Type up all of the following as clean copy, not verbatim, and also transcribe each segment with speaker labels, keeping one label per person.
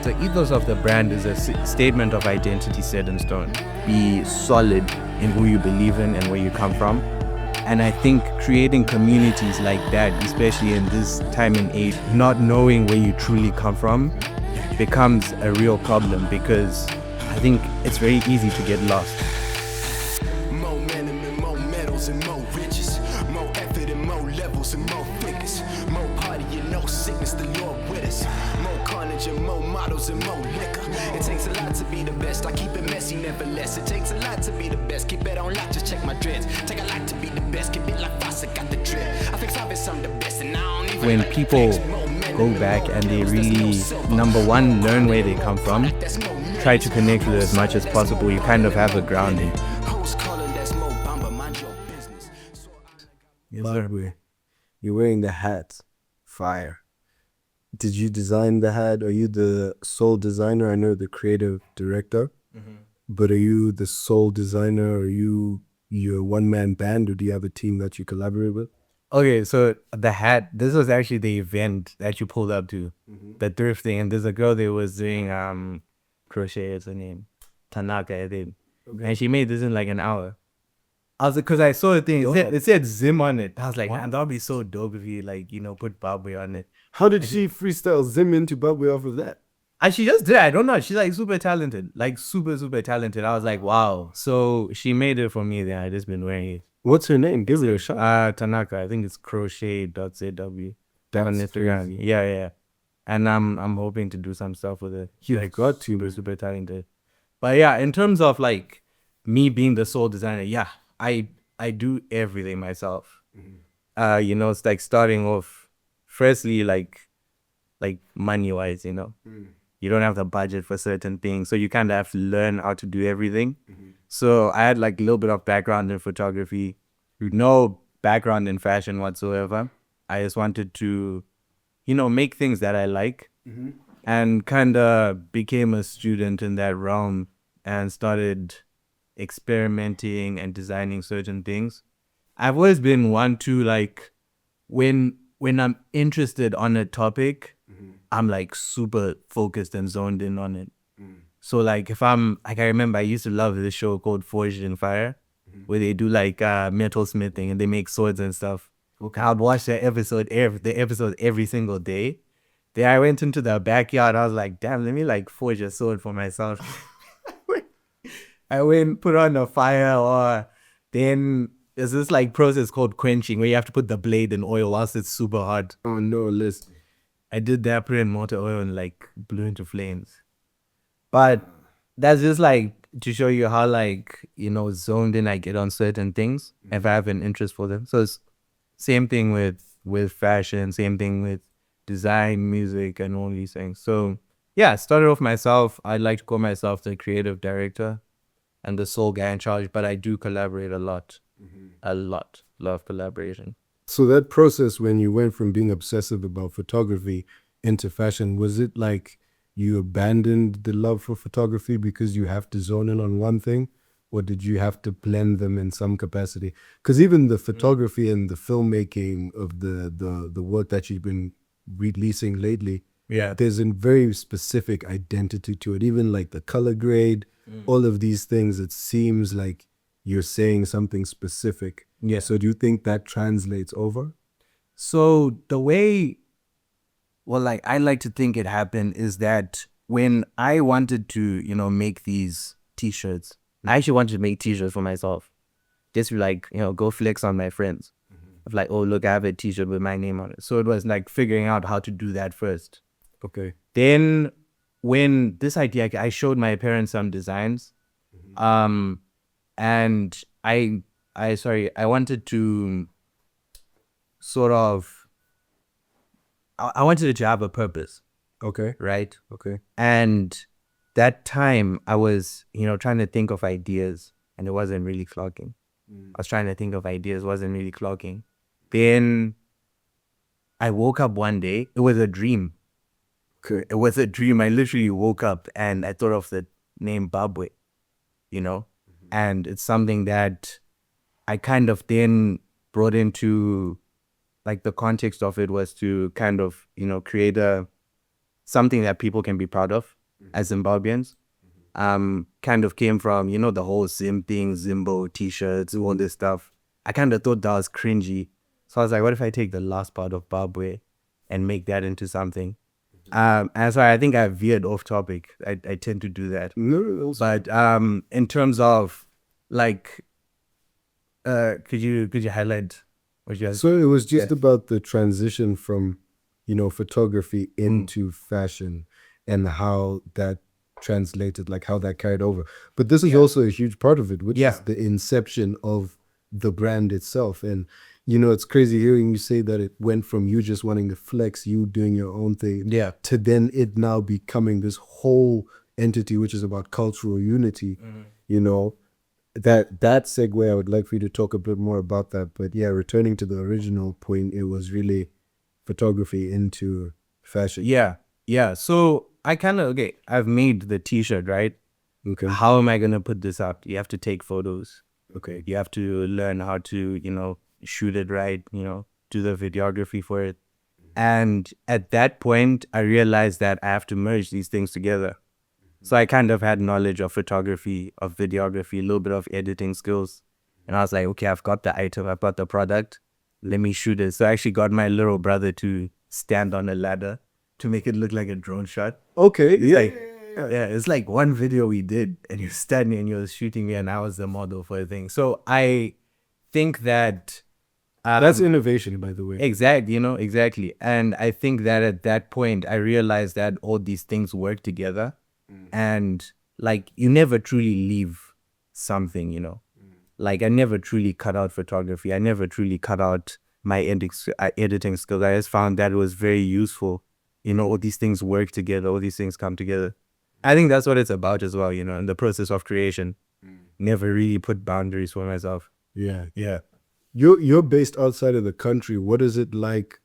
Speaker 1: The ethos of the brand is a statement of identity set in stone. Be solid in who you believe in and where you come from. And I think creating communities like that, especially in this time and age, not knowing where you truly come from becomes a real problem, because I think it's very easy to get lost.
Speaker 2: More men and more medals and more riches, more effort and more levels and more figures, more party and no sickness, the Lord with us, more carnage and more models and more liquor. It takes a lot to be the best, I keep it messy, never less. It takes a lot to be the best, keep it on lock, just check my dreads. Take a lot to be the best, keep it like Fawcett, got the drip. I think I'm the best and I don't even
Speaker 1: When
Speaker 2: like
Speaker 1: people
Speaker 2: flex.
Speaker 1: go back and they really, number one, learn where they come from, try to connect with it as much as possible, you kind of have a grounding.
Speaker 3: Babwê, you're wearing the hat. Fire. Did you design the hat? Are you the sole designer? I know the creative director, but are you the sole designer? Are you your one-man band, or do you have a team that you collaborate with?
Speaker 1: Okay, so the hat, this was actually the event that you pulled up to, the thrift thing, and there's a girl that was doing crochet, is her name, Tanaka, I think.
Speaker 3: Okay.
Speaker 1: And she made this in like an hour. I was like, because I saw the thing, it said Zim on it. I was like, man, that would be so dope if you like, you know, put Babwê on it.
Speaker 3: How did she freestyle Zim into Babwê off of that?
Speaker 1: And she just did. I don't know. She's like super talented, like super, super talented. I was like, wow. So she made it for me. Then I just been wearing it.
Speaker 3: What's her name? Give her a shot.
Speaker 1: Tanaka. I think it's crochet.zw.
Speaker 3: That's
Speaker 1: On Instagram. Yeah. And I'm hoping to do some stuff with it.
Speaker 3: You got to.
Speaker 1: Super, super talented. But yeah, in terms of like me being the sole designer, yeah, I do everything myself. You know, it's like starting off, firstly, like money wise, you know. You don't have the budget for certain things, so you kind of have to learn how to do everything. So I had like a little bit of background in photography, no background in fashion whatsoever. I just wanted to, you know, make things that I like, and kind of became a student in that realm and started experimenting and designing certain things. I've always been one to like, when I'm interested on a topic, I'm like super focused and zoned in on it. So like if I'm like, I remember I used to love this show called Forged in Fire, where they do like metal smithing and they make swords and stuff. I'd watch the episode every single day. Then I went into the backyard. I was like, damn, let me like forge a sword for myself. I went, put on a fire, or then there's this like process called quenching where you have to put the blade in oil whilst it's super hot.
Speaker 3: Oh no, Liz.
Speaker 1: I did that, put in motor oil and like blew into flames. But that's just like to show you how like, you know, zoned in I get on certain things if I have an interest for them. So it's same thing with fashion, same thing with design, music, and all these things. So yeah, started off myself. I like to call myself the creative director and the sole guy in charge, but I do collaborate a lot. A lot. Love collaboration.
Speaker 3: So that process when you went from being obsessive about photography into fashion, was it like you abandoned the love for photography because you have to zone in on one thing? Or did you have to blend them in some capacity? Because even the photography and the filmmaking of the work that you've been releasing lately,
Speaker 1: Yeah.
Speaker 3: there's a very specific identity to it. Even like the color grade, all of these things, it seems like you're saying something specific.
Speaker 1: Yeah.
Speaker 3: So do you think that translates over?
Speaker 1: So the way, well, like I like to think it happened is that when I wanted to, you know, make these t-shirts, I actually wanted to make t-shirts for myself. Just like, you know, go flex on my friends. Of like, oh, look, I have a t-shirt with my name on it. So it was like figuring out how to do that first.
Speaker 3: Okay.
Speaker 1: Then when this idea, I showed my parents some designs. And I wanted to sort of, I wanted it to have a purpose,
Speaker 3: Okay.
Speaker 1: right?
Speaker 3: Okay.
Speaker 1: And that time I was, you know, trying to think of ideas and it wasn't really clocking. I was trying to think of ideas, wasn't really clocking. Then I woke up one day, it was a dream.
Speaker 3: Okay.
Speaker 1: It was a dream. I literally woke up and I thought of the name Babwê, you know? And it's something that I kind of then brought into, like the context of it was to kind of, you know, create a something that people can be proud of as Zimbabweans. Kind of came from, you know, the whole Zim thing, Zimbo t-shirts, all this stuff. I kind of thought that was cringy. So I was like, what if I take the last part of Babwê and make that into something? And so I think I veered off topic. I tend to do that.
Speaker 3: No,
Speaker 1: But in terms of like, could you highlight what you had?
Speaker 3: so it was just about the transition from, you know, photography into fashion and how that translated, like how that carried over. But this is also a huge part of it, which is the inception of the brand itself. And, you know, it's crazy hearing you say that it went from you just wanting to flex, you doing your own thing, to then it now becoming this whole entity, which is about cultural unity. You know, that segue, I would like for you to talk a bit more about that. But yeah, returning to the original point, it was really photography into fashion.
Speaker 1: Yeah. So I kind of, I've made the t-shirt, right?
Speaker 3: Okay.
Speaker 1: How am I going to put this up? You have to take photos.
Speaker 3: Okay.
Speaker 1: You have to learn how to, you know, shoot it right, you know, do the videography for it. And at that point, I realized that I have to merge these things together. So I kind of had knowledge of photography, of videography, a little bit of editing skills. And I was like, okay, I've got the item, I've got the product, let me shoot it. So I actually got my little brother to stand on a ladder to make it look like a drone shot.
Speaker 3: Okay.
Speaker 1: It's like one video we did and you're standing and you're shooting me and I was the model for the thing. So I think that
Speaker 3: that's innovation, by the way.
Speaker 1: Exactly. And I think that at that point, I realized that all these things work together. And like, you never truly leave something, you know. Like, I never truly cut out photography. I never truly cut out my editing skills. I just found that it was very useful. You know, all these things work together. All these things come together. I think that's what it's about as well, you know, in the process of creation. Never really put boundaries for myself.
Speaker 3: Yeah. You're based outside of the country. What is it like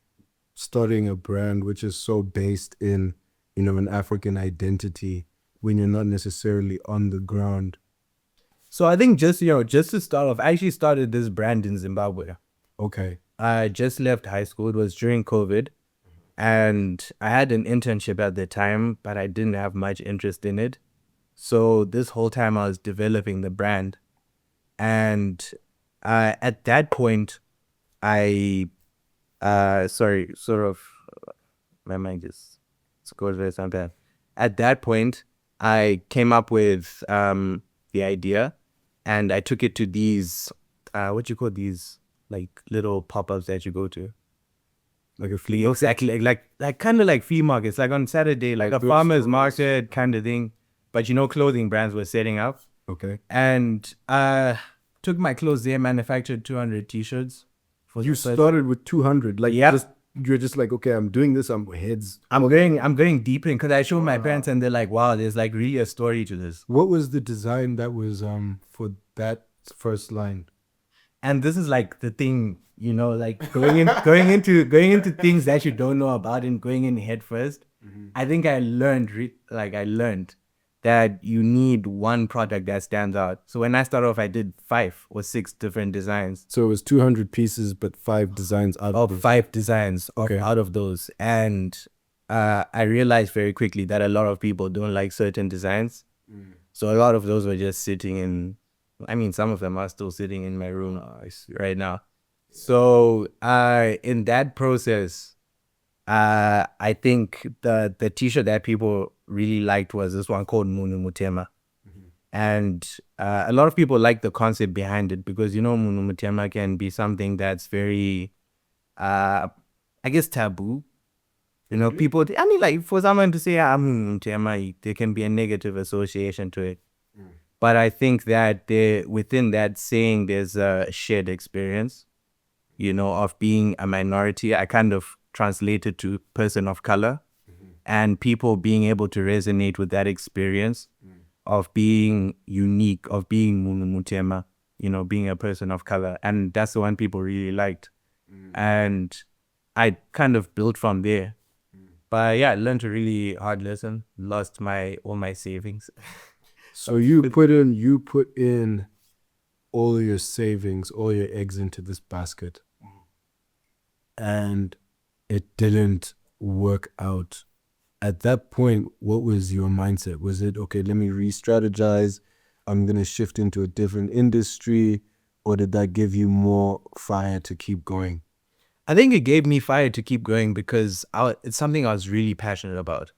Speaker 3: starting a brand which is so based in, you know, an African identity when you're not necessarily on the ground?
Speaker 1: So I think just to start off, I actually started this brand in Zimbabwe.
Speaker 3: Okay.
Speaker 1: I just left high school. It was during COVID. And I had an internship at the time, but I didn't have much interest in it. So this whole time I was developing the brand. And at that point, my mind just goes very sometimes. At that point, I came up with the idea, and I took it to these, what you call these, like little pop-ups that you go to. Like a flea, exactly, like kind of like flea markets, like on Saturday, like a farmer's market kind of thing. But you know, clothing brands were setting up.
Speaker 3: Okay.
Speaker 1: And took my clothes there, manufactured 200 t-shirts.
Speaker 3: You started with 200, like you're just like, okay, I'm doing this. I'm
Speaker 1: going deeper in, because I showed my parents and they're like, wow, there's like really a story to this.
Speaker 3: What was the design that was for that first line?
Speaker 1: And this is like the thing, you know, like going into things that you don't know about and going in head first. I think I learned that you need one product that stands out. So when I started off, I did 5 or 6 different designs.
Speaker 3: So it was 200 pieces, but 5 designs out of
Speaker 1: 5 designs out of those. And I realized very quickly that a lot of people don't like certain designs. So a lot of those were just sitting in, I mean, some of them are still sitting in my room right now. So in that process, I think the t-shirt that people really liked was this one called Munu Mutema. And a lot of people like the concept behind it because, you know, Munu Mutema can be something that's very, I guess, taboo. You know, people, I mean, like, for someone to say, Munu Mutema, there can be a negative association to it. But I think that within that saying, there's a shared experience, you know, of being a minority. I kind of translated to person of color, and people being able to resonate with that experience of being unique, of being Munu Mutema, you know, being a person of color. And that's the one people really liked. And I kind of built from there. But yeah, I learned a really hard lesson, lost all my savings.
Speaker 3: So you put in all your savings, all your eggs into this basket, and it didn't work out at that point, what was your mindset? Was it, okay, let me re-strategize, I'm going to shift into a different industry, or did that give you more fire to keep going?
Speaker 1: I think it gave me fire to keep going because it's something I was really passionate about.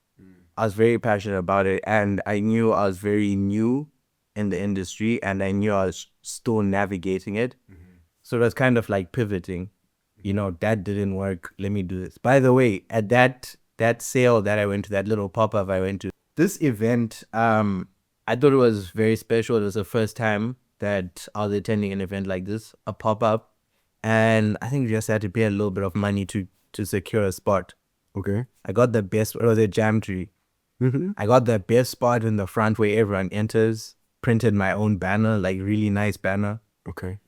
Speaker 1: I was very passionate about it, and I knew I was very new in the industry, and I knew I was still navigating it. So it was kind of like pivoting. That didn't work. Let me do this. By the way, at that sale that I went to, that little pop-up I went to, this event, I thought it was very special. It was the first time that I was attending an event like this, a pop-up. And I think we just had to pay a little bit of money to secure a spot.
Speaker 3: Okay.
Speaker 1: I got the best, it was a jam tree. I got the best spot in the front where everyone enters, printed my own banner, like really nice banner.
Speaker 3: Okay.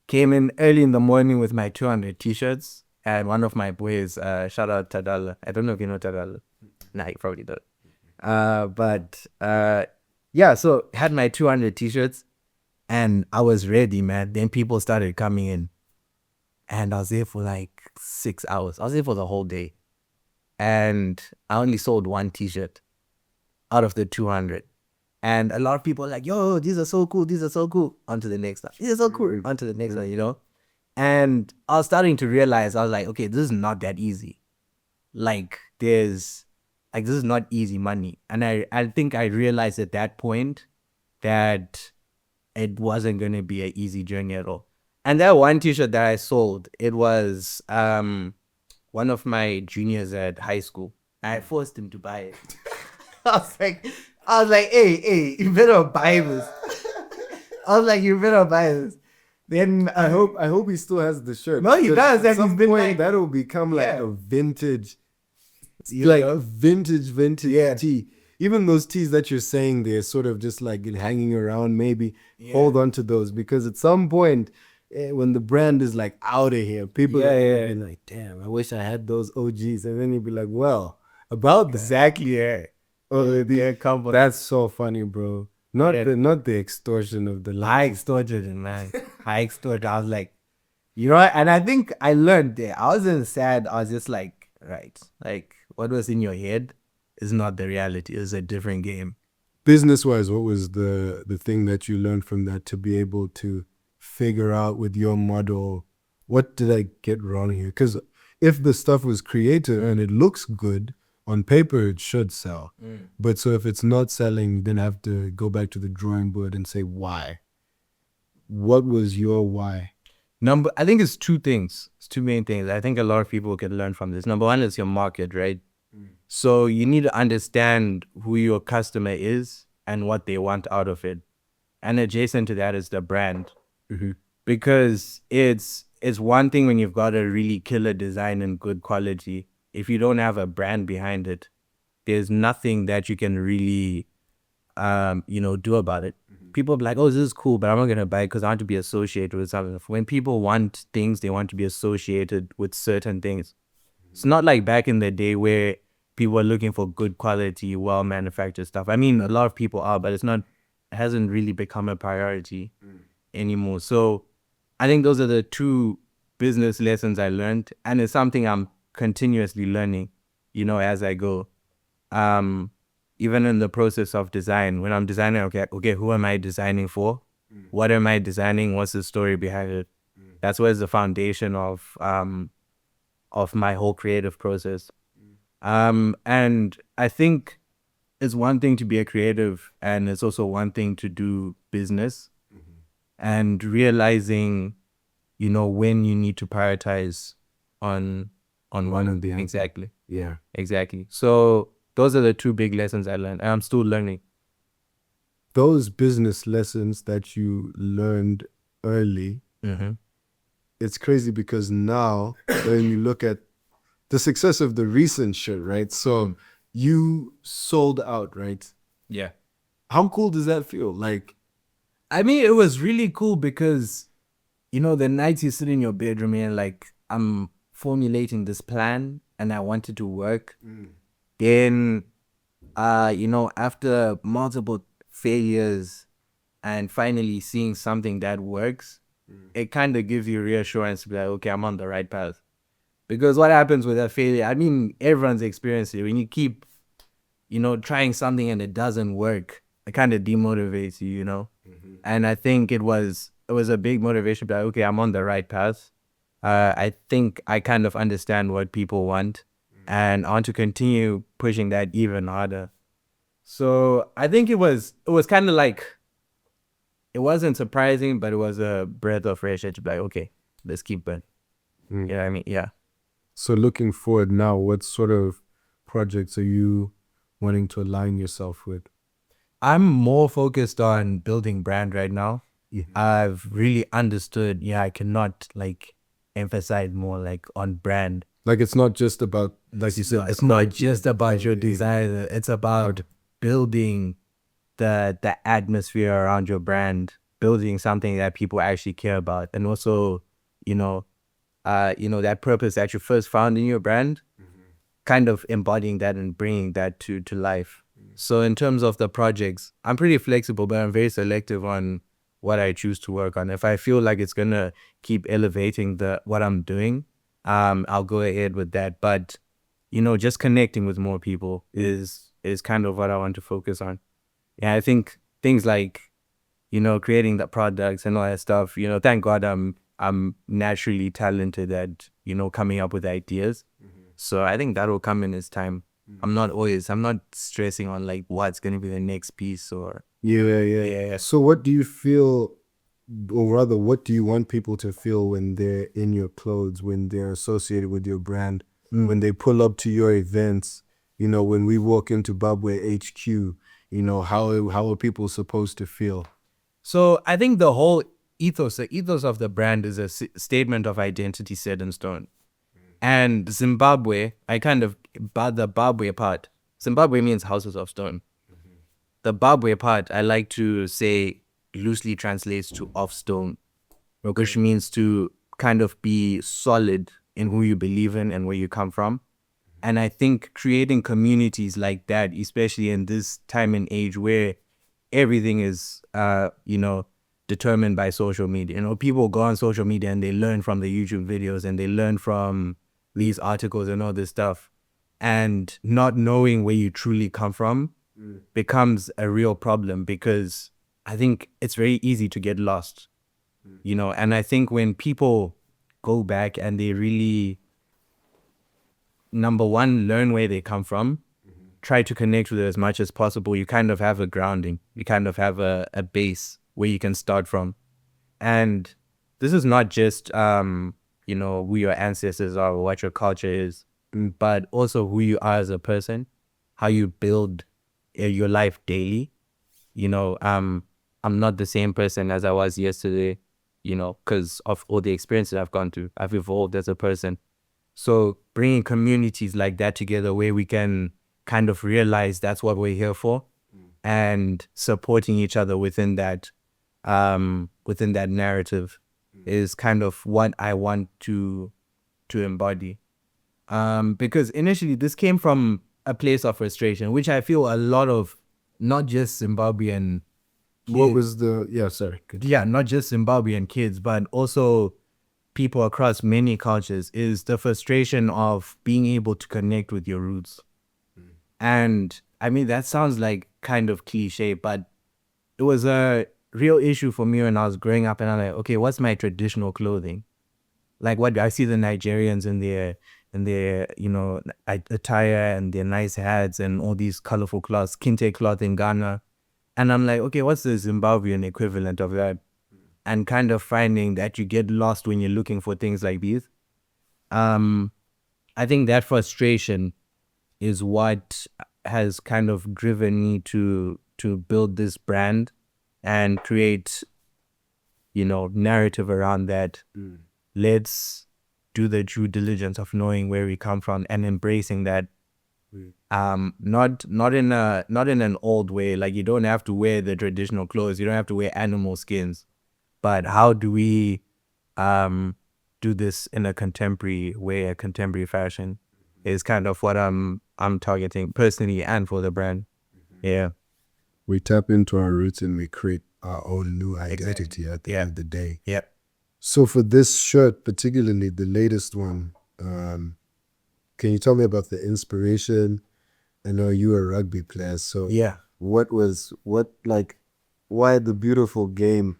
Speaker 1: Came in early in the morning with my 200 t-shirts, and one of my boys, shout out Tadala. I don't know if you know Tadala. Nah, you probably don't. Yeah, so had my 200 t-shirts, and I was ready, man. Then people started coming in, and I was there for like 6 hours. I was there for the whole day, and I only sold one t-shirt out of the 200. And a lot of people are like, yo, these are so cool. These are so cool. On to the next one. These are so cool. On to the next one, And I was starting to realize, I was like, okay, this is not that easy. This is not easy money. And I think I realized at that point that it wasn't going to be an easy journey at all. And that one t-shirt that I sold, it was one of my juniors at high school. I forced him to buy it. I was like, hey, you better buy this. I was like, you better buy this. Then
Speaker 3: I hope he still has the shirt.
Speaker 1: No, he does.
Speaker 3: At some point,
Speaker 1: like,
Speaker 3: that'll become like
Speaker 1: yeah.
Speaker 3: a vintage, a vintage tee. Even those tees that you're saying, they're sort of just like hanging around. Maybe hold on to those, because at some point, when the brand is like out of here, people are like, damn, I wish I had those OGs. And then you'd be like, well, about that.
Speaker 1: Exactly, yeah.
Speaker 3: Oh, that's so funny, bro. Not the extortion of the life.
Speaker 1: I extorted it, man. I was like, and I think I learned there. I wasn't sad. I was just like, right. Like, what was in your head is not the reality. It's a different game.
Speaker 3: Business-wise, what was the thing that you learned from that to be able to figure out with your model, what did I get wrong here? Because if the stuff was creative and it looks good, on paper, it should sell. But so if it's not selling, then I have to go back to the drawing board and say, why? What was your why?
Speaker 1: I think it's two things. It's two main things. I think a lot of people can learn from this. Number one is your market, right? So you need to understand who your customer is and what they want out of it. And adjacent to that is the brand. Because it's one thing when you've got a really killer design and good quality. If you don't have a brand behind it, there's nothing that you can really, do about it. People be like, oh, this is cool, but I'm not going to buy it because I want to be associated with something. When people want things, they want to be associated with certain things. It's not like back in the day where people are looking for good quality, well-manufactured stuff. I mean, a lot of people are, but it hasn't really become a priority anymore. So I think those are the two business lessons I learned, and it's something I'm continuously learning, as I go. Even in the process of design, when I'm designing, okay, who am I designing for? What am I designing? What's the story behind it? That's what's the foundation of my whole creative process. And I think it's one thing to be a creative, and it's also one thing to do business, and realizing, when you need to prioritize on one of the exactly.
Speaker 3: Yeah.
Speaker 1: Exactly. So those are the two big lessons I learned, and I'm still learning.
Speaker 3: Those business lessons that you learned early, it's crazy because now when you look at the success of the recent shit, right? So you sold out, right?
Speaker 1: Yeah.
Speaker 3: How cool does that feel? Like,
Speaker 1: I mean, it was really cool because, the nights you sit in your bedroom and like, I'm formulating this plan and I want it to work. Then, after multiple failures and finally seeing something that works, it kind of gives you reassurance to be like, okay, I'm on the right path. Because what happens with a failure, I mean, everyone's experienced it. When you keep trying something and it doesn't work, it kind of demotivates you. And I think it was a big motivation, but okay, I'm on the right path. I think I kind of understand what people want, and I want to continue pushing that even harder. So I think it was kind of like, it wasn't surprising, but it was a breath of fresh air to be like, okay, let's keep it. You know what I mean? Yeah.
Speaker 3: So looking forward now, what sort of projects are you wanting to align yourself with?
Speaker 1: I'm more focused on building brand right now. I've really understood, I cannot like emphasize more like on brand.
Speaker 3: Like it's not just about, like you said,
Speaker 1: It's not just about your design. It's about building the atmosphere around your brand, building something that people actually care about, and also, that purpose that you first found in your brand, kind of embodying that and bringing that to life. So in terms of the projects, I'm pretty flexible, but I'm very selective on what I choose to work on. If I feel like it's gonna keep elevating what I'm doing, I'll go ahead with that. But just connecting with more people is kind of what I want to focus on. Yeah, I think things like creating the products and all that stuff. Thank God I'm naturally talented at coming up with ideas. So I think that will come in its time. I'm not stressing on like what's gonna be the next piece or
Speaker 3: yeah. So what do you feel, or rather, what do you want people to feel when they're in your clothes, when they're associated with your brand, when they pull up to your events? When we walk into Babwê HQ, how are people supposed to feel?
Speaker 1: So I think the whole the ethos of the brand is a statement of identity set in stone. And Zimbabwe, but the Babwê part, Zimbabwe means houses of stone. The Babwê part, I like to say, loosely translates to of stone, which means to kind of be solid in who you believe in and where you come from. And I think creating communities like that, especially in this time and age where everything is, determined by social media. People go on social media and they learn from the YouTube videos and they learn from these articles and all this stuff. And not knowing where you truly come from becomes a real problem, because I think it's very easy to get lost, and I think when people go back and they really, number one, learn where they come from, try to connect with it as much as possible, you kind of have a grounding, you kind of have a base where you can start from. And this is not just, who your ancestors are or what your culture is, but also who you are as a person, how you build your life daily. I'm not the same person as I was yesterday, because of all the experiences I've gone through. I've evolved as a person. So bringing communities like that together where we can kind of realize that's what we're here for, and supporting each other within that narrative is kind of what I want to embody. Because initially this came from a place of frustration, which I feel a lot of, not just Zimbabwean kids.
Speaker 3: What was the, sorry.
Speaker 1: Not just Zimbabwean kids, but also people across many cultures, is the frustration of being able to connect with your roots. And I mean, that sounds like kind of cliche, but it was a real issue for me when I was growing up, and I'm like, okay, what's my traditional clothing? Like, what I see the Nigerians in their attire and their nice hats and all these colorful cloths, kente cloth in Ghana. And I'm like, okay, what's the Zimbabwean equivalent of that? And kind of finding that you get lost when you're looking for things like these. I think that frustration is what has kind of driven me to build this brand and create, narrative around that. Let's do the due diligence of knowing where we come from and embracing that. Not in an old way. Like, you don't have to wear the traditional clothes, you don't have to wear animal skins, but how do we do this in a contemporary way, a contemporary fashion, is kind of what I'm targeting personally and for the brand. Yeah.
Speaker 3: We tap into our roots and we create our own new identity at the end of the day.
Speaker 1: Yep.
Speaker 3: So for this shirt, particularly the latest one, can you tell me about the inspiration? I know you were a rugby player, so
Speaker 1: Yeah.
Speaker 3: why the beautiful game?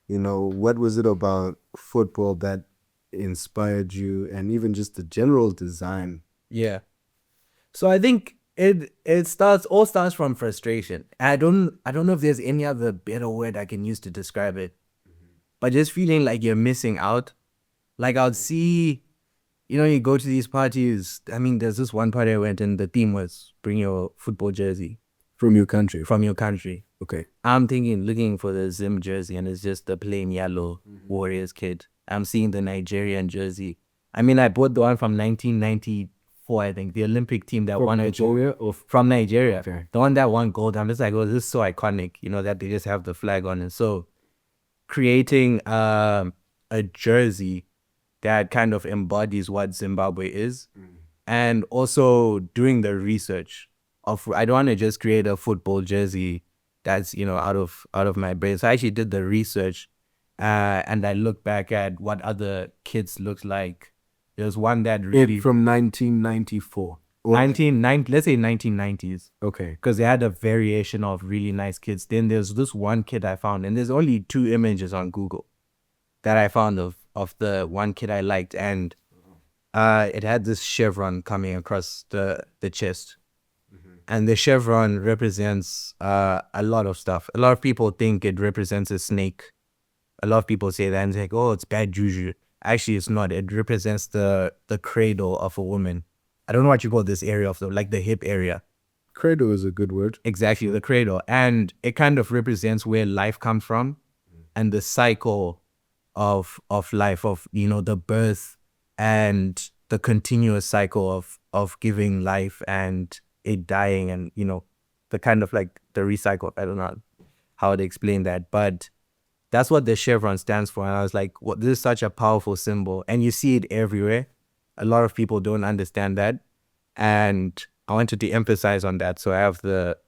Speaker 3: You know, what was it about football that inspired you, and even just the general design?
Speaker 1: Yeah. So I think it starts from frustration. I don't know if there's any other better word I can use to describe it. But just feeling like you're missing out. Like I'd see, you go to these parties. I mean, there's this one party I went and the theme was bring your football jersey
Speaker 3: From your country.
Speaker 1: from your country.
Speaker 3: Okay.
Speaker 1: I'm looking for the Zim jersey, and it's just the plain yellow Warriors kid. I'm seeing the Nigerian jersey. I mean, I bought the one from 1994, I think, the Olympic team that won
Speaker 3: Nigeria or
Speaker 1: from Nigeria.
Speaker 3: Okay.
Speaker 1: The one that won gold. I'm just like, oh, this is so iconic, that they just have the flag on it. So creating a jersey that kind of embodies what Zimbabwe is, and also doing the research of, I don't want to just create a football jersey that's out of my brain. So I actually did the research, and I looked back at what other kids looked like. There's one that really
Speaker 3: from 1994.
Speaker 1: let's say 1990s,
Speaker 3: Okay.
Speaker 1: because they had a variation of really nice kids. Then there's this one kid I found, and there's only 2 images on Google that I found of the one kid I liked, and it had this chevron coming across the chest. And the chevron represents a lot of stuff. A lot of people think it represents a snake. A lot of people say that and it's like, oh, it's bad juju. Actually, it's not. It represents the cradle of a woman. I don't know what you call this area of like the hip area.
Speaker 3: Cradle is a good word.
Speaker 1: Exactly, the cradle. And it kind of represents where life comes from and the cycle of life, of, the birth and the continuous cycle of giving life and it dying, and the kind of like the recycle. I don't know how to explain that, but that's what the chevron stands for. And I was like, well, this is such a powerful symbol, and you see it everywhere. A lot of people don't understand that, and I wanted to emphasize on that. So I have the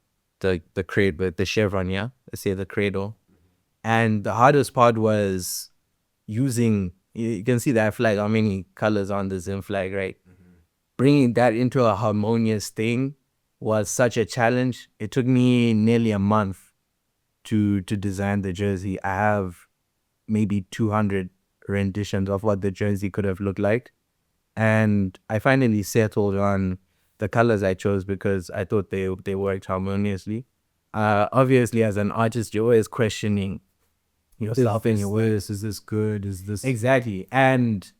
Speaker 1: cradle, the chevron, yeah, let's say the cradle. And the hardest part was using, you can see that flag, how many colors on the Zim flag, right? Bringing that into a harmonious thing was such a challenge. It took me nearly a month to design the jersey. I have maybe 200 renditions of what the jersey could have looked like. And I finally settled on the colors I chose because I thought they worked harmoniously. Obviously, as an artist, you're always questioning yourself and your words.
Speaker 3: Is this good? Is this
Speaker 1: Exactly. And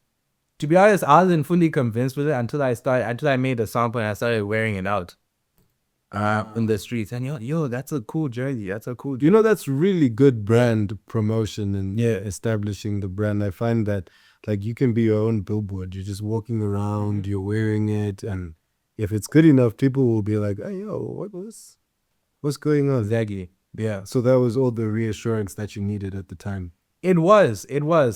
Speaker 1: to be honest, I wasn't fully convinced with it until I made a sample and I started wearing it out in the streets. And yo, that's a cool jersey. That's a cool jersey.
Speaker 3: That's really good brand promotion and establishing the brand. I find that like you can be your own billboard. You're just walking around, you're wearing it, and if it's good enough, people will be like, hey, yo, what's going on?
Speaker 1: Exactly. Yeah.
Speaker 3: So that was all the reassurance that you needed at the time.
Speaker 1: It was.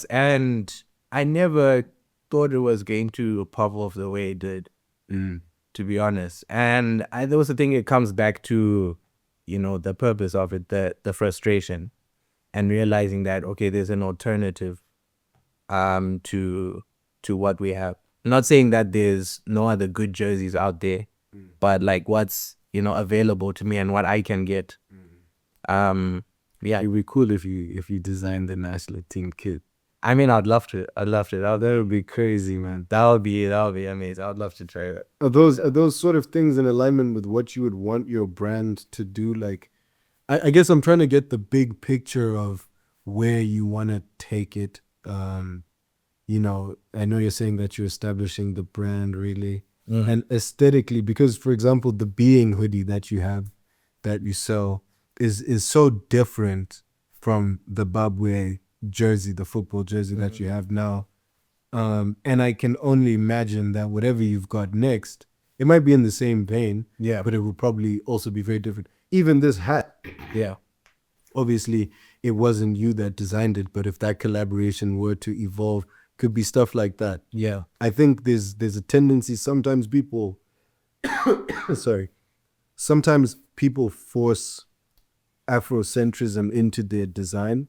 Speaker 1: And I never thought it was going to pop off the way it did, to be honest. And there was the thing, it comes back to, the purpose of it, the frustration, and realizing that, okay, there's an alternative to what we have. I'm not saying that there's no other good jerseys out there, but like what's, available to me and what I can get.
Speaker 3: It'd be cool if you designed the national team kit.
Speaker 1: I mean, I'd love to.
Speaker 3: That would be crazy, man.
Speaker 1: That would be amazing. I'd love to try that.
Speaker 3: Are those sort of things in alignment with what you would want your brand to do? Like, I guess I'm trying to get the big picture of where you want to take it. I know you're saying that you're establishing the brand really, and aesthetically, because for example, the Being hoodie that you have, that you sell, is so different from the Babwê jersey, the football jersey that you have now. And I can only imagine that whatever you've got next, it might be in the same vein, but it will probably also be very different. Even this hat, obviously it wasn't you that designed it, but if that collaboration were to evolve, could be stuff like that. I think there's a tendency sometimes people sometimes people force Afrocentrism into their design,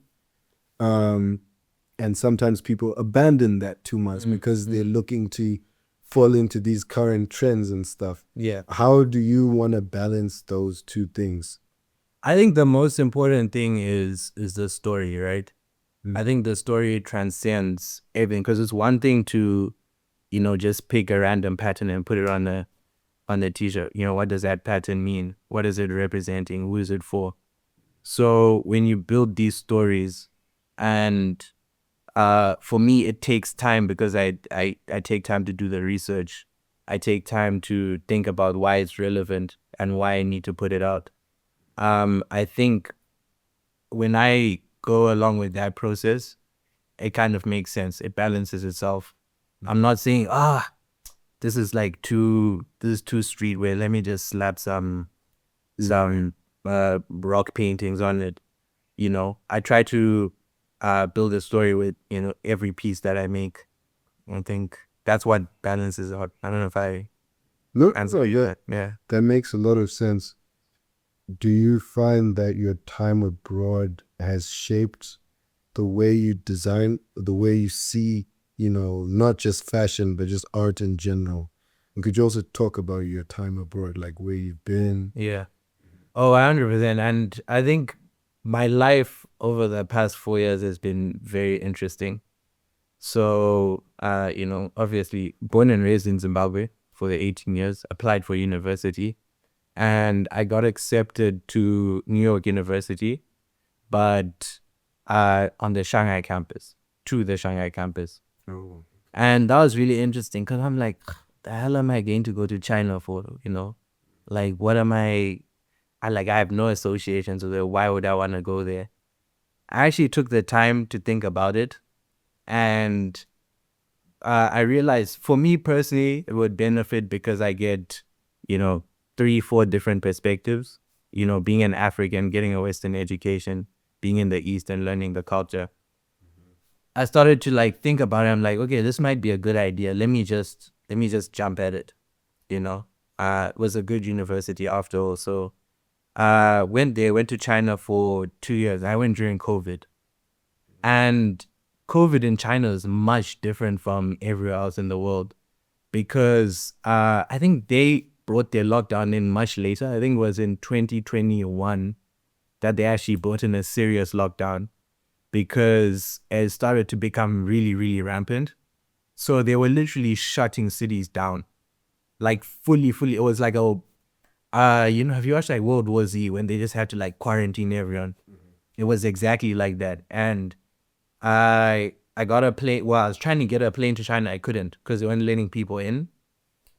Speaker 3: and sometimes people abandon that too much because they're looking to fall into these current trends and stuff.
Speaker 1: Yeah.
Speaker 3: How do you want to balance those two things?
Speaker 1: I think the most important thing is the story, right? I think the story transcends everything, because it's one thing to, just pick a random pattern and put it on a t-shirt. What does that pattern mean? What is it representing? Who is it for? So when you build these stories, and for me it takes time, because I take time to do the research. I take time to think about why it's relevant and why I need to put it out. I think when I go along with that process, it kind of makes sense. It balances itself. I'm not saying, this is too streetwear, let me just slap some rock paintings on it. I try to build a story with every piece that I make. I think that's what balances out. I don't know if I answered that. Yeah.
Speaker 3: That makes a lot of sense. Do you find that your time abroad has shaped the way you design, the way you see, not just fashion, but just art in general? And could you also talk about your time abroad, like where you've been?
Speaker 1: Yeah. Oh, 100%. And I think my life over the past 4 years has been very interesting. So, obviously born and raised in Zimbabwe for the 18 years, applied for university, and I got accepted to New York University, but on the Shanghai campus, to the Shanghai campus.
Speaker 3: Oh.
Speaker 1: And that was really interesting, because I'm like, the hell am I going to go to China for, what am I have no associations with it. Why would I want to go there? I actually took the time to think about it, and I realized for me personally, it would benefit because I get, 3-4 different perspectives, being an African, getting a Western education, being in the East and learning the culture. I started to think about it. I'm like, okay, this might be a good idea. Let me just jump at it. It was a good university after all. So went to China for 2 years. I went during COVID. And COVID in China is much different from everywhere else in the world, because I think they brought their lockdown in much later. I think it was in 2021 that they actually brought in a serious lockdown, because it started to become really, really rampant. So they were literally shutting cities down, fully. It was like have you watched World War Z, when they just had to quarantine everyone? It was exactly like that. And I got a plane. Well, I was trying to get a plane to China. I couldn't, because they weren't letting people in.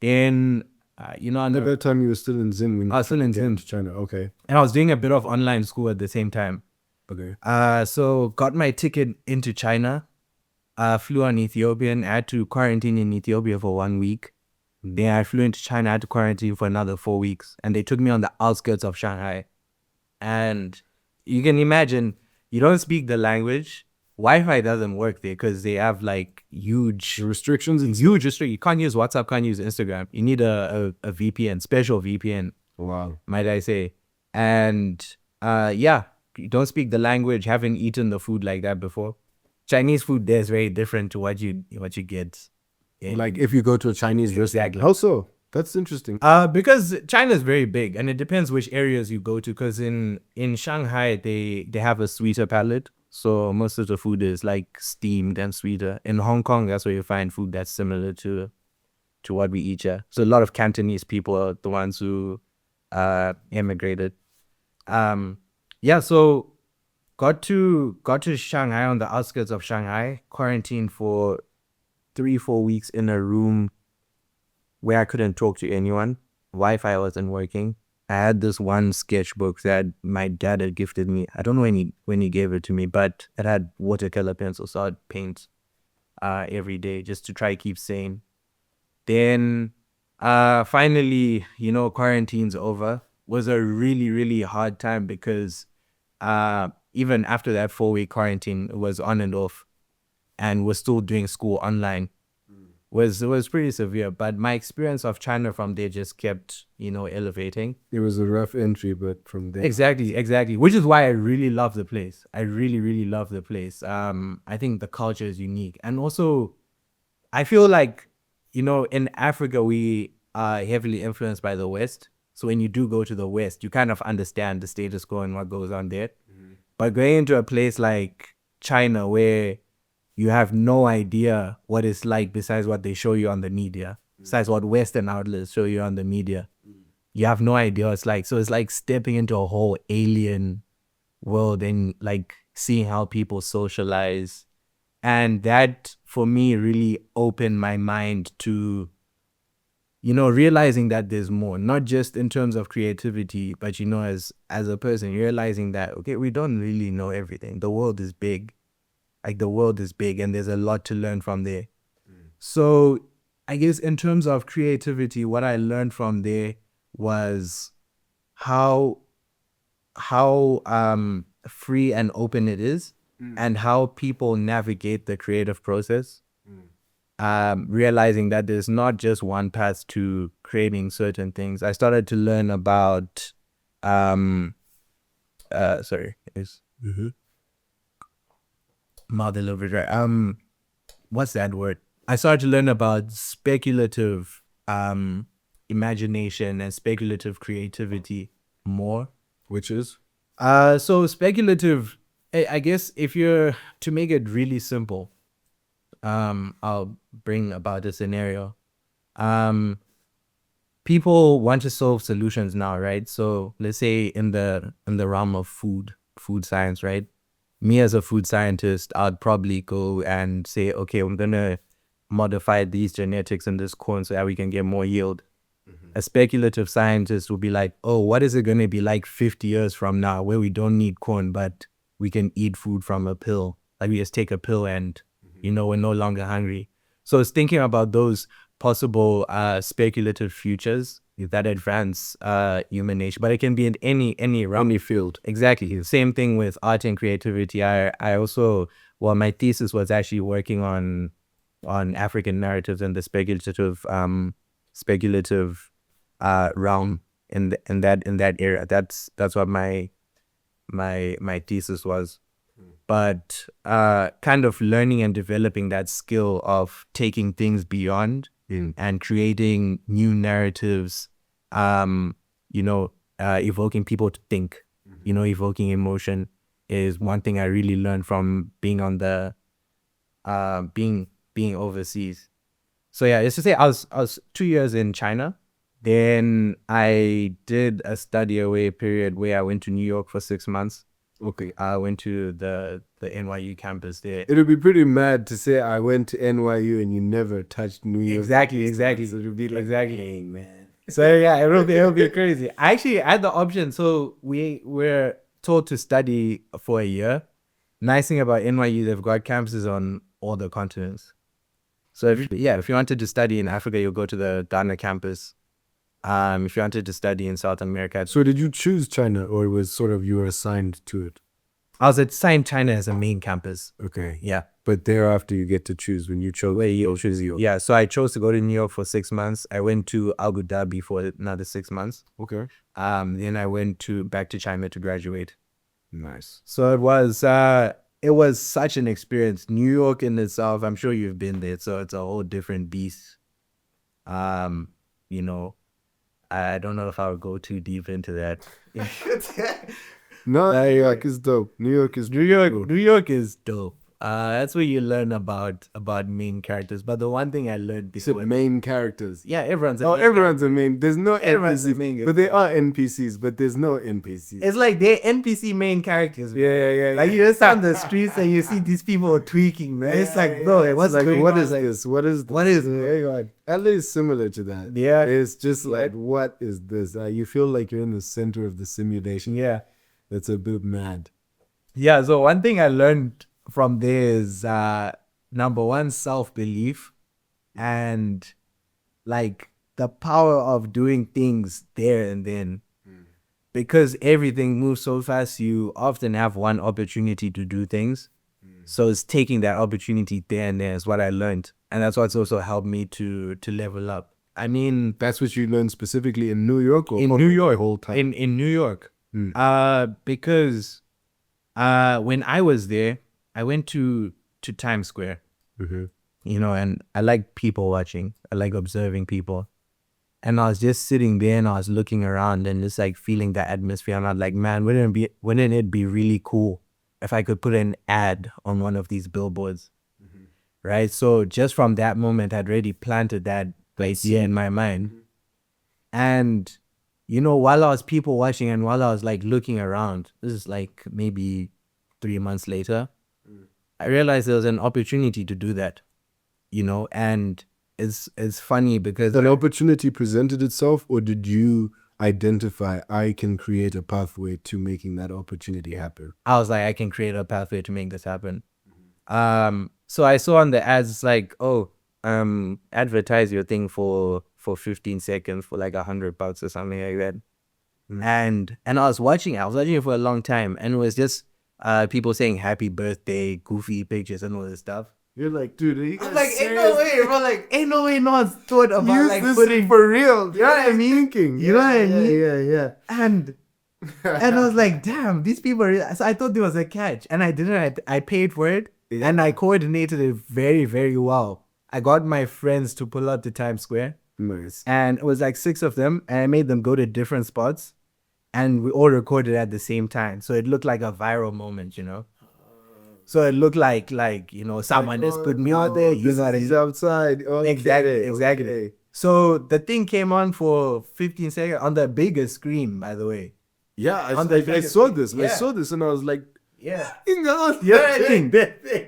Speaker 1: Then
Speaker 3: At that time you were still in Zim.
Speaker 1: I was still in Zim
Speaker 3: to China. Okay.
Speaker 1: And I was doing a bit of online school at the same time.
Speaker 3: Okay.
Speaker 1: So got my ticket into China. Flew on Ethiopian. I had to quarantine in Ethiopia for 1 week. Then I flew into China. I had to quarantine for another 4 weeks. And they took me on the outskirts of Shanghai. And you can imagine, you don't speak the language. Wi-Fi doesn't work there, because they have huge restrictions. You can't use WhatsApp, can't use Instagram. You need a VPN, special VPN.
Speaker 3: Wow.
Speaker 1: Might I say. And you don't speak the language, haven't eaten the food like that before. Chinese food there is very different to what you get.
Speaker 3: If you go to a Chinese restaurant.
Speaker 1: Exactly.
Speaker 3: How so? That's interesting.
Speaker 1: Because China is very big, and it depends which areas you go to. Because in Shanghai, they have a sweeter palate, so most of the food is steamed and sweeter. In Hong Kong, that's where you find food that's similar to what we eat here. So a lot of Cantonese people are the ones who immigrated. So got to Shanghai, on the outskirts of Shanghai, quarantined for 3-4 weeks in a room where I couldn't talk to anyone. Wi-Fi wasn't working. I had this one sketchbook that my dad had gifted me. I don't know when he gave it to me, but it had watercolor pencils, so I'd paint every day just to try to keep sane. Then finally, quarantine's over. Was a really, really hard time, because even after that 4-week quarantine, it was on and off, and we're still doing school online. It was pretty severe, but my experience of China from there just kept, elevating.
Speaker 3: It was a rough entry, but from there.
Speaker 1: Exactly. Which is why I really love the place. I really, really love the place. I think the culture is unique. And also, I feel like in Africa, we are heavily influenced by the West. So when you do go to the West, you kind of understand the status quo and what goes on there. But going into a place like China, where you have no idea what it's like besides what they show you on the media, besides what Western outlets show you on the media, you have no idea what it's like. So it's like stepping into a whole alien world and like seeing how people socialize. And that, for me, really opened my mind to, realizing that there's more, not just in terms of creativity, but, as a person, realizing that, okay, we don't really know everything. The world is big. Like, the world is big and there's a lot to learn from there. So I guess in terms of creativity, what I learned from there was how free and open it is, and how people navigate the creative process. Realizing that there's not just one path to creating certain things. I started to learn about mouth a little bit dry. What's that word? I started to learn about speculative imagination and speculative creativity more.
Speaker 3: Which is?
Speaker 1: So speculative, I guess, if you're to make it really simple, I'll bring about a scenario. People want to solve solutions now, right? So let's say in the realm of food science, right? Me as a food scientist, I'd probably go and say, okay, I'm gonna modify these genetics in this corn so that we can get more yield. A speculative scientist will be like, oh, what is it going to be like 50 years from now, where we don't need corn, but we can eat food from a pill? Like, we just take a pill and, we're no longer hungry. So it's thinking about those possible speculative futures that advance human nature, but it can be in any realm.
Speaker 3: Any field.
Speaker 1: Exactly. Same thing with art and creativity. I also, my thesis was actually working on African narratives and the speculative realm in that area. That's what my thesis was. But kind of learning and developing that skill of taking things beyond and creating new narratives, evoking people to think, evoking emotion is one thing I really learned from being on the being overseas. So yeah, it's to say I was 2 years in China. Then I did a study away period where I went to New York for 6 months.
Speaker 3: Okay.
Speaker 1: I went to the NYU campus there.
Speaker 3: It would be pretty mad to say I went to NYU and you never touched New York.
Speaker 1: Exactly. So it would be like, exactly, man. So yeah, it'll be crazy. I actually had the option. So we were told to study for a year. Nice thing about NYU, they've got campuses on all the continents. So if you wanted to study in Africa, you'll go to the Ghana campus. If you wanted to study in South America.
Speaker 3: So did you choose China, or it was sort of you were assigned to it?
Speaker 1: I was assigned China as a main campus.
Speaker 3: Okay.
Speaker 1: Yeah.
Speaker 3: But thereafter you get to choose when you chose.
Speaker 1: You choose New York. Yeah, so I chose to go to New York for 6 months. I went to Abu Dhabi for another 6 months.
Speaker 3: Okay.
Speaker 1: Then I went back to China to graduate.
Speaker 3: Nice.
Speaker 1: So it was such an experience. New York in itself, I'm sure you've been there, so it's a whole different beast. I don't know if I would go too deep into that.
Speaker 3: No, New York is dope. New York is
Speaker 1: dope. That's where you learn about main characters. But the one thing I learned before,
Speaker 3: main characters.
Speaker 1: Yeah, everyone's
Speaker 3: a main. There's no
Speaker 1: everyone's
Speaker 3: NPCs,
Speaker 1: a main.
Speaker 3: But there are NPCs, but there's no NPCs.
Speaker 1: It's like they're NPC main characters.
Speaker 3: Yeah.
Speaker 1: Like, you just on the streets and you see these people tweaking, man. It's like, bro, what's like,
Speaker 3: what
Speaker 1: on?
Speaker 3: Is this? What is
Speaker 1: it?
Speaker 3: LA is similar to that.
Speaker 1: Yeah.
Speaker 3: It's just like, what is this? You feel like you're in the center of the simulation.
Speaker 1: Yeah.
Speaker 3: That's a bit mad.
Speaker 1: Yeah, so one thing I learned from there is number one, self-belief, and like the power of doing things there and then. Because everything moves so fast, you often have one opportunity to do things. So it's taking that opportunity there and there is what I learned. And that's what's also helped me to level up. I mean,
Speaker 3: that's what you learned specifically in New York, or
Speaker 1: in New York,
Speaker 3: whole time?
Speaker 1: In New York. Because when I was there, I went to Times Square. you know, and I like people watching. I like observing people. And I was just sitting there and I was looking around and just like feeling the atmosphere. And I was like, man, wouldn't it be really cool if I could put an ad on one of these billboards? Right? So just from that moment, I'd already planted that idea in my mind. And, you know, while I was people watching and while I was like looking around, this is like maybe 3 months later, I realized there was an opportunity to do that, you know, and it's funny because
Speaker 3: An opportunity presented itself, or did you identify I can create a pathway to making that opportunity happen?
Speaker 1: I was like, I can create a pathway to make this happen. So I saw on the ads, it's like, oh, advertise your thing for 15 seconds for like $100 or something like that. And I was watching it for a long time, and it was just people saying happy birthday, goofy pictures and all this stuff.
Speaker 3: You're like, dude, are you guys
Speaker 1: I'm like, ain't no way, bro. Like, ain't no way no one's thought about
Speaker 3: use
Speaker 1: like
Speaker 3: this
Speaker 1: putting
Speaker 3: for real.
Speaker 1: You know what I mean?
Speaker 3: Thinking.
Speaker 1: You know what I mean?
Speaker 3: Yeah.
Speaker 1: And I was like, damn, these people are... So I thought there was a catch, and I didn't. I paid for it, and I coordinated it very, very well. I got my friends to pull up to Times Square,
Speaker 3: Nice.
Speaker 1: and it was like 6 of them, and I made them go to different spots, and we all recorded at the same time, so it looked like a viral moment, you know. So it looked like you know, someone just put me out there. You know what I
Speaker 3: He's
Speaker 1: mean?
Speaker 3: outside. Okay.
Speaker 1: Exactly.
Speaker 3: Okay.
Speaker 1: So the thing came on for 15 seconds on the biggest screen, by the way.
Speaker 3: Yeah, I
Speaker 1: On the
Speaker 3: saw this. I
Speaker 1: yeah.
Speaker 3: saw this, and I was like,
Speaker 1: Yeah.
Speaker 3: you know
Speaker 1: You know what I mean?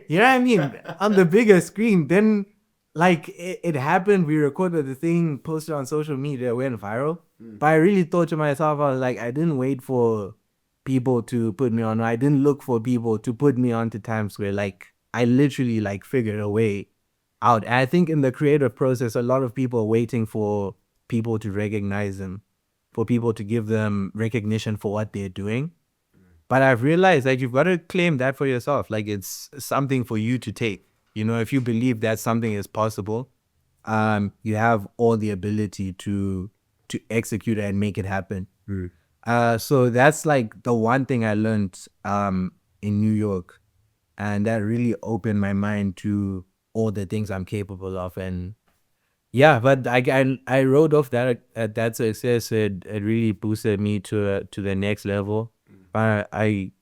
Speaker 1: You know what I mean? On the bigger screen, then like it happened. We recorded the thing, posted on social media, it went viral. But I really thought to myself, I was like, I didn't wait for people to put me on. I didn't look for people to put me onto Times Square. Like I literally like figured a way out. And I think in the creative process, a lot of people are waiting for people to recognize them, for people to give them recognition for what they're doing. But I've realized that you've got to claim that for yourself. Like it's something for you to take. You know, if you believe that something is possible, you have all the ability to execute it and make it happen. So that's like the one thing I learned in New York, and that really opened my mind to all the things I'm capable of. And yeah, but I rode off that success. It really boosted me to the next level. But I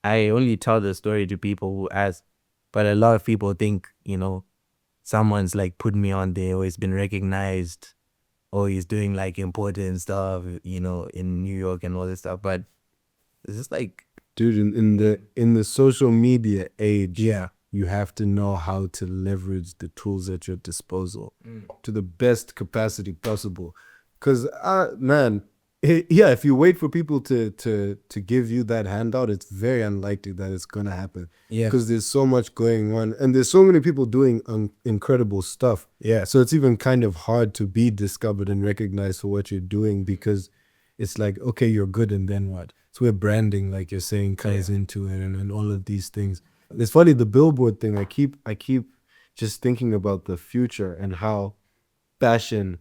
Speaker 1: only tell the story to people who ask. But a lot of people think, you know, someone's like put me on there, or he's been recognized, or he's doing like important stuff, you know, in New York and all this stuff. But it's just like,
Speaker 3: dude, in the social media age,
Speaker 1: yeah,
Speaker 3: you have to know how to leverage the tools at your disposal to the best capacity possible. Because, man, if you wait for people to give you that handout, it's very unlikely that it's going to happen.
Speaker 1: Yeah.
Speaker 3: Because there's so much going on, and there's so many people doing incredible stuff.
Speaker 1: Yeah.
Speaker 3: So it's even kind of hard to be discovered and recognized for what you're doing, because it's like, okay, you're good, and then what? So where branding, like you're saying, comes into it, and all of these things. It's funny, the billboard thing, I keep just thinking about the future and how fashion,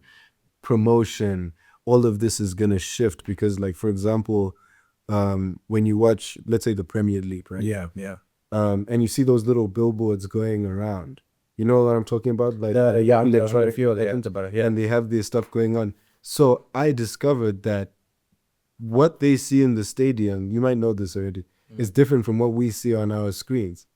Speaker 3: promotion, all of this is going to shift. Because, like, for example, when you watch, let's say, the Premier League, right?
Speaker 1: yeah.
Speaker 3: And you see those little billboards going around. You know what I'm talking about? Like,
Speaker 1: Yeah, I'm
Speaker 3: they're
Speaker 1: trying to feel about it. Yeah.
Speaker 3: and they have this stuff going on. So I discovered that what they see in the stadium, you might know this already, is different from what we see on our screens,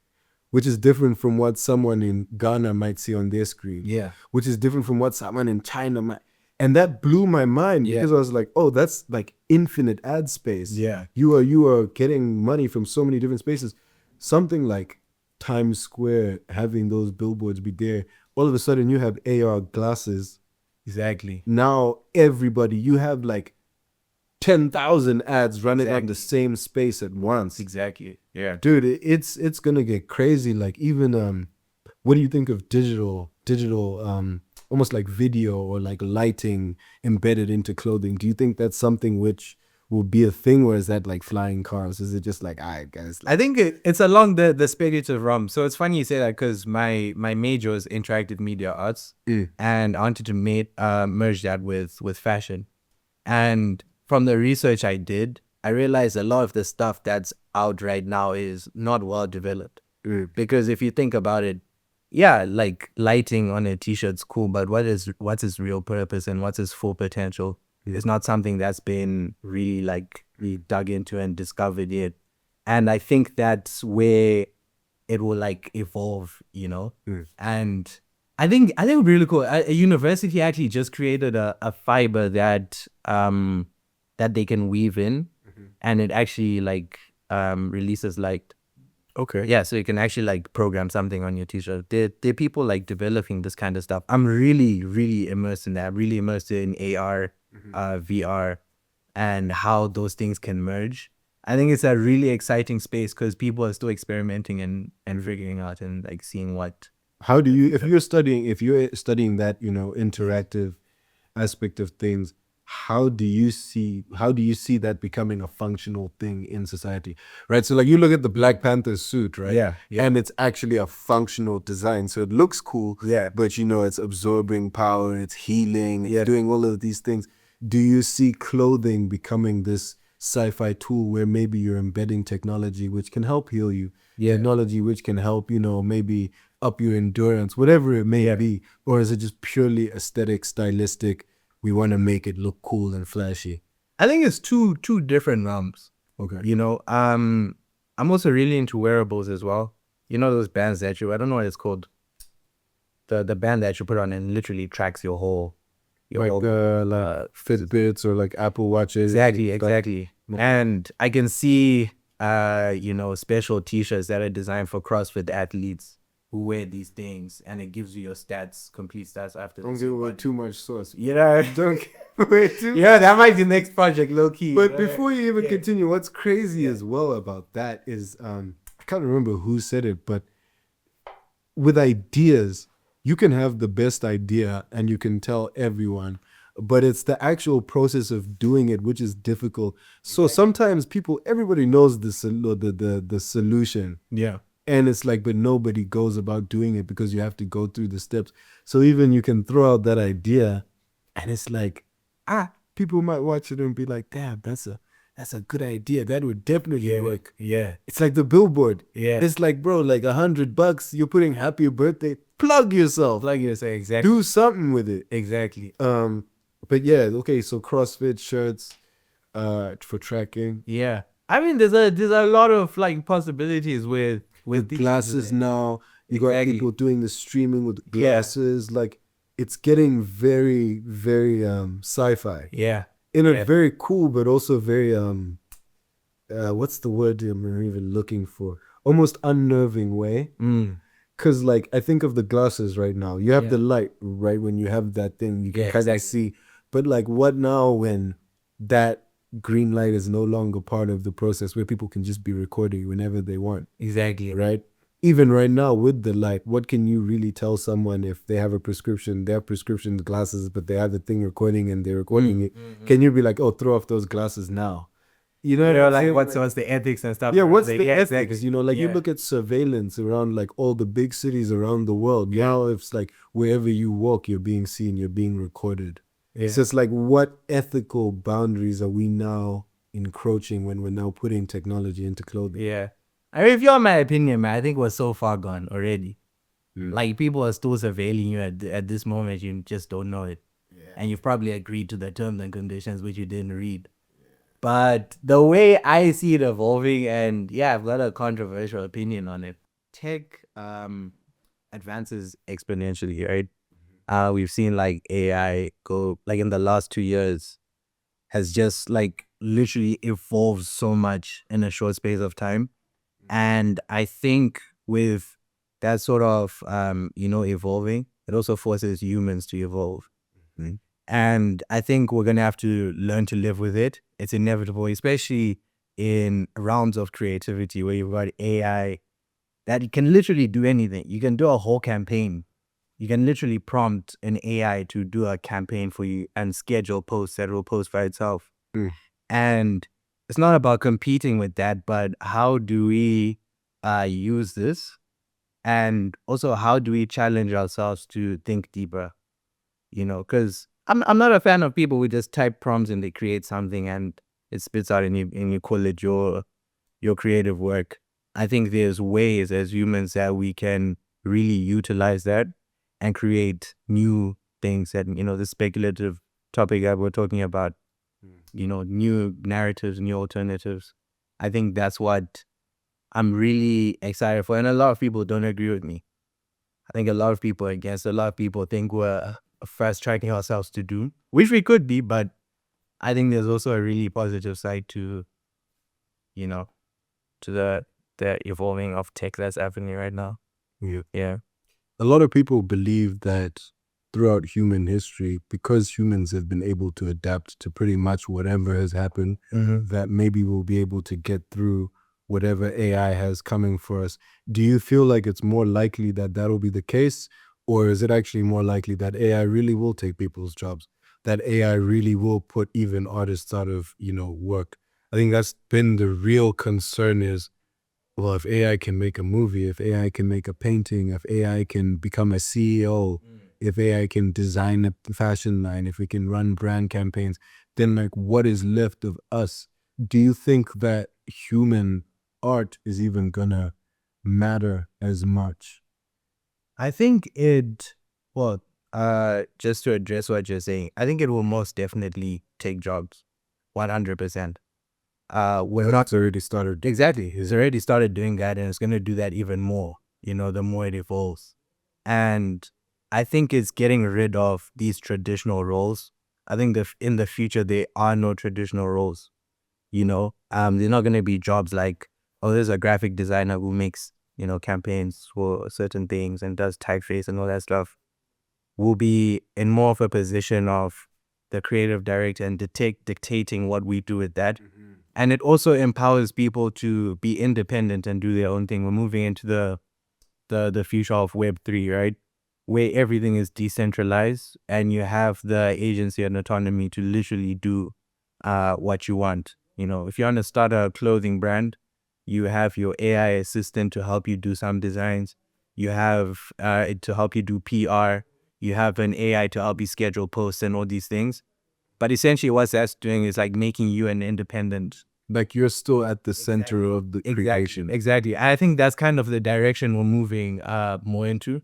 Speaker 3: which is different from what someone in Ghana might see on their screen.
Speaker 1: Yeah.
Speaker 3: Which is different from what someone in China might. And that blew my mind, because I was like, oh, that's like infinite ad space.
Speaker 1: Yeah.
Speaker 3: You are getting money from so many different spaces. Something like Times Square, having those billboards be there, all of a sudden you have AR glasses.
Speaker 1: Exactly.
Speaker 3: Now everybody, you have like 10,000 ads running on the same space at once.
Speaker 1: Exactly. Yeah.
Speaker 3: Dude, it's gonna get crazy. Like, even what do you think of digital almost like video or like lighting embedded into clothing? Do you think that's something which will be a thing, or is that like flying cars? Is it just like, I guess?
Speaker 1: I think it's along the speculative realm. So it's funny you say that, because my major is interactive media arts, and I wanted to merge that with fashion. And from the research I did, I realized a lot of the stuff that's out right now is not well developed. Because if you think about it, yeah, like lighting on a t-shirt's cool, but what's its real purpose and what's its full potential? It's not something that's been really like really dug into and discovered yet. And I think that's where it will like evolve, And I think really cool. A university actually just created a fiber that they can weave in, and it actually like releases light.
Speaker 3: Okay.
Speaker 1: Yeah, so you can actually like program something on your t-shirt. There are people like developing this kind of stuff. I'm really, really immersed in that. I'm really immersed in AR, VR, and how those things can merge. I think it's a really exciting space because people are still experimenting and figuring out and like seeing what.
Speaker 3: How do you, if you're studying that, interactive aspect of things, how do you see that becoming a functional thing in society, right? So like you look at the Black Panther suit, right?
Speaker 1: Yeah.
Speaker 3: And it's actually a functional design, so it looks cool.
Speaker 1: Yeah.
Speaker 3: But it's absorbing power, it's healing,
Speaker 1: Yeah.
Speaker 3: it's doing all of these things. Do you see clothing becoming this sci-fi tool where maybe you're embedding technology which can help heal you, technology which can help maybe up your endurance, whatever it may be? Or is it just purely aesthetic, stylistic, we want to make it look cool and flashy?
Speaker 1: I think it's two different realms.
Speaker 3: Okay.
Speaker 1: I'm also really into wearables as well. Those bands that I don't know what it's called. The band that you put on and literally tracks your whole
Speaker 3: Like Fitbits or like Apple Watches.
Speaker 1: Exactly. And I can see special t-shirts that are designed for CrossFit athletes who wear these things, and it gives you your stats, complete stats after.
Speaker 3: Don't give away too much sauce.
Speaker 1: Don't give away too. Yeah, that might be the next project, low key.
Speaker 3: But before you even continue, what's crazy as well about that is I can't remember who said it, but with ideas, you can have the best idea and you can tell everyone, but it's the actual process of doing it which is difficult. So sometimes everybody knows the solution.
Speaker 1: Yeah.
Speaker 3: And it's like, but nobody goes about doing it because you have to go through the steps. So even you can throw out that idea and it's like, people might watch it and be like, damn, that's a good idea. That would definitely work.
Speaker 1: Yeah.
Speaker 3: It's like the billboard.
Speaker 1: Yeah.
Speaker 3: It's like, bro, like $100, you're putting happy birthday. Plug yourself.
Speaker 1: Exactly.
Speaker 3: Do something with it.
Speaker 1: Exactly.
Speaker 3: But yeah, okay, so CrossFit shirts, for tracking.
Speaker 1: Yeah. I mean, there's a lot of like possibilities with these
Speaker 3: Glasses now. You got people doing the streaming with glasses. Like, it's getting very, very sci-fi.
Speaker 1: Yeah.
Speaker 3: In a very cool, but also very what's the word I'm even looking for? Almost unnerving way. Cause like I think of the glasses right now. You have the light, right? When you have that thing, you can kind of see. But like, what now when that green light is no longer part of the process, where people can just be recording whenever they want?
Speaker 1: Exactly.
Speaker 3: Right? Even right now with the light, what can you really tell someone if they have they have prescription glasses, but they have the thing recording and they're recording it? Can you be like, oh, throw off those glasses now?
Speaker 1: Like what's the ethics and stuff?
Speaker 3: Yeah, what's the ethics?
Speaker 1: Exactly.
Speaker 3: You look at surveillance around like all the big cities around the world. Now it's like wherever you walk, you're being seen, you're being recorded. So it's like, what ethical boundaries are we now encroaching when we're now putting technology into clothing?
Speaker 1: Yeah. I mean, if you want my opinion, man, I think we're so far gone already. Like, people are still surveilling you at this moment. You just don't know it. And you've probably agreed to the terms and conditions which you didn't read. But the way I see it evolving, and I've got a controversial opinion on it. Tech advances exponentially, right? We've seen like AI go, like in the last 2 years, has just like literally evolved so much in a short space of time. And I think with that sort of, evolving, it also forces humans to evolve. And I think we're going to have to learn to live with it. It's inevitable, especially in realms of creativity where you've got AI that can literally do anything. You can do a whole campaign. You can literally prompt an AI to do a campaign for you and schedule posts that will post by itself. And it's not about competing with that, but how do we use this? And also, how do we challenge ourselves to think deeper? Because I'm not a fan of people who just type prompts and they create something and it spits out and you call it your creative work. I think there's ways as humans that we can really utilize that and create new things. And, the speculative topic that we're talking about, new narratives, new alternatives. I think that's what I'm really excited for. And a lot of people don't agree with me. I think a lot of people are against. A lot of people think we're fast tracking ourselves to doom, which we could be, but I think there's also a really positive side to, to the evolving of tech that's happening right now. Yeah.
Speaker 3: A lot of people believe that throughout human history, because humans have been able to adapt to pretty much whatever has happened, that maybe we'll be able to get through whatever AI has coming for us. Do you feel like it's more likely that that'll be the case? Or is it actually more likely that AI really will take people's jobs? That AI really will put even artists out of, work? I think that's been the real concern is, well, if AI can make a movie, if AI can make a painting, if AI can become a CEO, if AI can design a fashion line, if we can run brand campaigns, then like what is left of us? Do you think that human art is even gonna matter as much?
Speaker 1: I think just to address what you're saying, I think it will most definitely take jobs, 100%. We're not
Speaker 3: It's already started.
Speaker 1: exactly. It's already started doing that, and it's going to do that even more. The more it evolves, and I think it's getting rid of these traditional roles. I think that in the future there are no traditional roles. They're not going to be jobs like, oh, there's a graphic designer who makes campaigns for certain things and does typeface and all that stuff. We'll be in more of a position of the creative director and dictating what we do with that. And it also empowers people to be independent and do their own thing. We're moving into the future of Web3, right? Where everything is decentralized and you have the agency and autonomy to literally do what you want. If you want to start a clothing brand, you have your AI assistant to help you do some designs. You have it to help you do PR. You have an AI to help you schedule posts and all these things. But essentially what that's doing is like making you an independent.
Speaker 3: Like you're still at the center of the creation.
Speaker 1: Exactly. I think that's kind of the direction we're moving more into.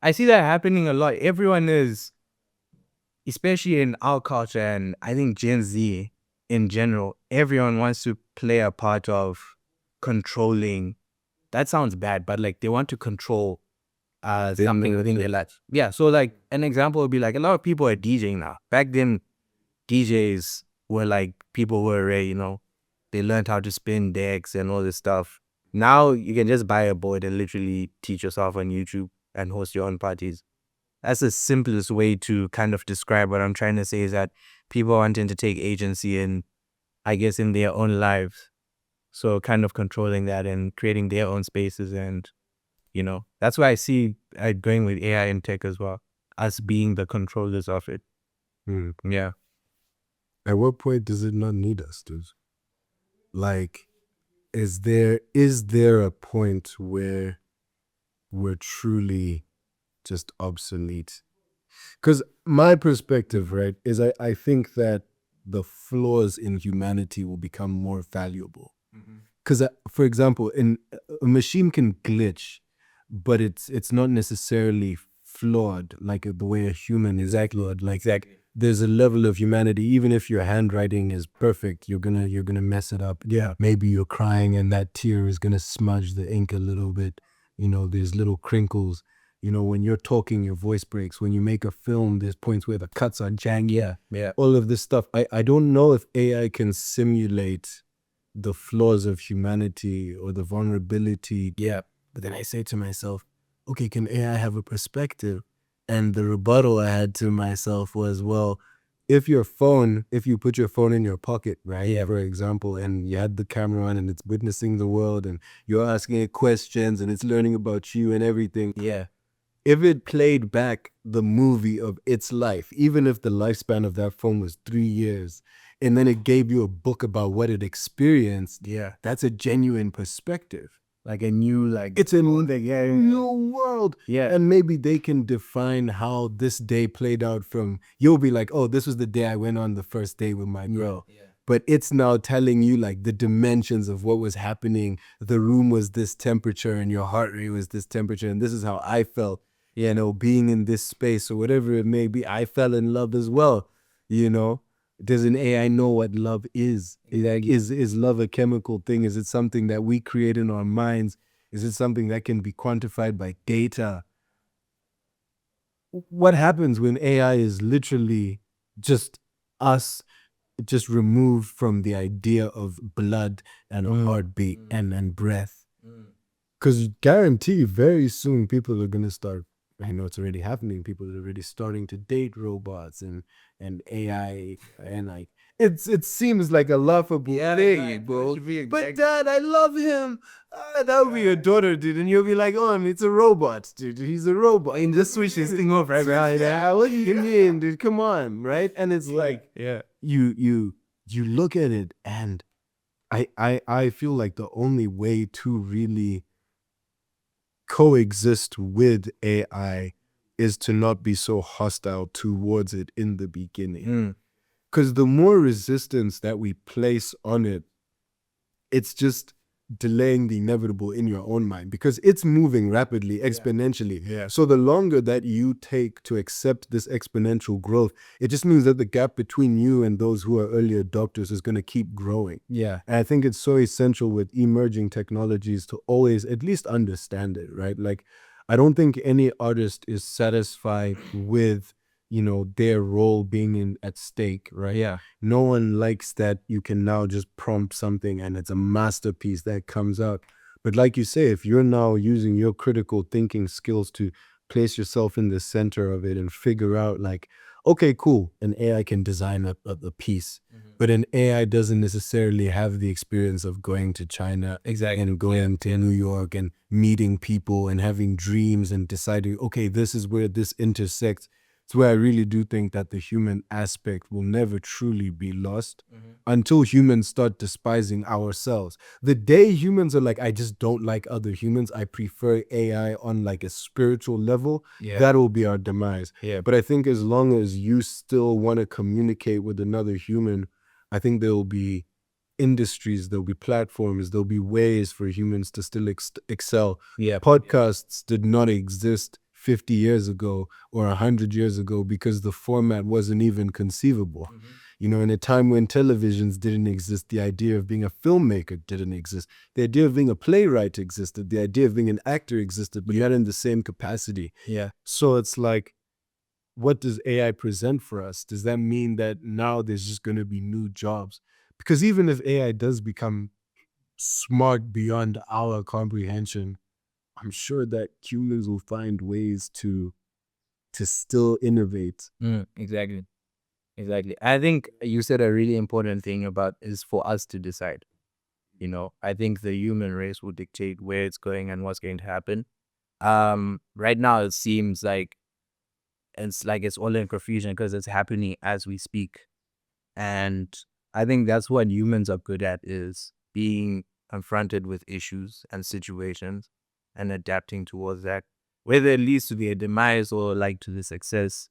Speaker 1: I see that happening a lot. Everyone is, especially in our culture, and I think Gen Z in general, everyone wants to play a part of controlling. That sounds bad, but like they want to control something within their lives. Yeah, so like an example would be like a lot of people are DJing now. Back then, DJs were like people who were rare, they learned how to spin decks and all this stuff. Now you can just buy a board and literally teach yourself on YouTube and host your own parties. That's the simplest way to kind of describe what I'm trying to say, is that people are wanting to take agency in, I guess, in their own lives. So kind of controlling that and creating their own spaces. And, that's why I see it going with AI and tech as well, us being the controllers of it. Yeah.
Speaker 3: At what point does it not need us, dude? Like, is there a point where we're truly just obsolete? Because my perspective, right, is I think that the flaws in humanity will become more valuable. Because, for example, a machine can glitch, but it's not necessarily flawed like the way a human is flawed. Like there's a level of humanity. Even if your handwriting is perfect, you're gonna mess it up. Yeah, maybe you're crying and that tear is gonna smudge the ink a little bit. There's little crinkles. When you're talking, your voice breaks. When you make a film, there's points where the cuts are janky.
Speaker 1: Yeah.
Speaker 3: All of this stuff. I don't know if AI can simulate the flaws of humanity or the vulnerability. Yeah. But then I say to myself, okay, can AI have a perspective? And the rebuttal I had to myself was, well, if you put your phone in your pocket, right? Yeah. For example, and you had the camera on and it's witnessing the world and you're asking it questions and it's learning about you and everything.
Speaker 1: Yeah.
Speaker 3: If it played back the movie of its life, even if the lifespan of that phone was 3 years, and then it gave you a book about what it experienced, that's a genuine perspective.
Speaker 1: Like a new,
Speaker 3: it's a new world. Yeah. And maybe they can define how this day played out from, you'll be like, oh, this was the day I went on the first date with my girl. Yeah. but it's now telling you like the dimensions of what was happening. The room was this temperature and your heart rate was this temperature, and this is how I felt, you know, being in this space or whatever it may be. I fell in love as well, you know. Does an AI know what love is? Is love a chemical thing? Is it something that we create in our minds? Is it something that can be quantified by data? What happens when AI is literally just us, just removed from the idea of blood and heartbeat and breath? Because guarantee you, very soon people are gonna start. I know it's already happening. People are already starting to date robots and AI, and like it seems like a laughable thing, bro. But dad, I love him. That would be your daughter, dude, and you'll be like, oh, it's a robot, dude. He's a robot. And just switch this thing off right behind that. What do you mean, dude? Come on, right? And it's like, you look at it, and I feel like the only way to really coexist with AI is to not be so hostile towards it in the beginning. Because the more resistance that we place on it, it's just delaying the inevitable in your own mind, because it's moving rapidly, exponentially.
Speaker 1: Yeah.
Speaker 3: So the longer that you take to accept this exponential growth, it just means that the gap between you and those who are early adopters is going to keep growing.
Speaker 1: Yeah.
Speaker 3: And I think it's so essential with emerging technologies to always at least understand it, right? Like, I don't think any artist is satisfied with, you know, their role being at stake, right?
Speaker 1: Yeah.
Speaker 3: No one likes that you can now just prompt something and it's a masterpiece that comes out. But like you say, if you're now using your critical thinking skills to place yourself in the center of it and figure out like, okay, cool, an AI can design a piece, but an AI doesn't necessarily have the experience of going to China and going to New York and meeting people and having dreams and deciding, okay, this is where this intersects. It's where I really do think that the human aspect will never truly be lost until humans start despising ourselves. The day humans are like, I just don't like other humans, I prefer AI on like a spiritual level, that will be our demise.
Speaker 1: Yeah.
Speaker 3: But I think as long as you still want to communicate with another human, I think there will be industries, there'll be platforms, there'll be ways for humans to still excel.
Speaker 1: Yeah.
Speaker 3: Podcasts did not exist 50 years ago or 100 years ago because the format wasn't even conceivable. You know, in a time when televisions didn't exist, the idea of being a filmmaker didn't exist. The idea of being a playwright existed. The idea of being an actor existed, but not in the same capacity.
Speaker 1: Yeah.
Speaker 3: So it's like, what does AI present for us? Does that mean that now there's just going to be new jobs? Because even if AI does become smart beyond our comprehension, I'm sure that humans will find ways to still innovate.
Speaker 1: Exactly. I think you said a really important thing about is for us to decide. You know, I think the human race will dictate where it's going and what's going to happen. Right now it seems like it's all in confusion because it's happening as we speak. And I think that's what humans are good at, is being confronted with issues and situations and adapting towards that, whether it leads to the demise or like to the success.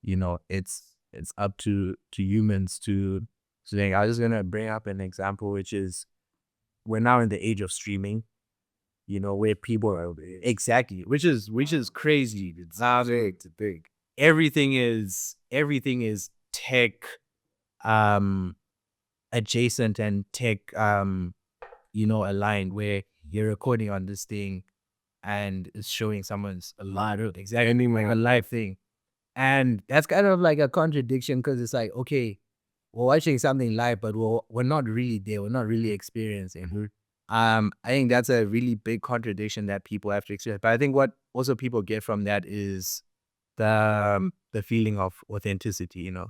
Speaker 1: You know, it's up to humans to think. I was gonna bring up an example, which is we're now in the age of streaming. You know, where people are which is crazy. It's big. Everything is tech adjacent and tech aligned, where you're recording on this thing and it's showing someone's a live thing. And that's kind of like a contradiction, because it's like, okay, we're watching something live, but we're not really there. We're not really experiencing. I think that's a really big contradiction that people have to experience. But I think what also people get from that is the feeling of authenticity, you know,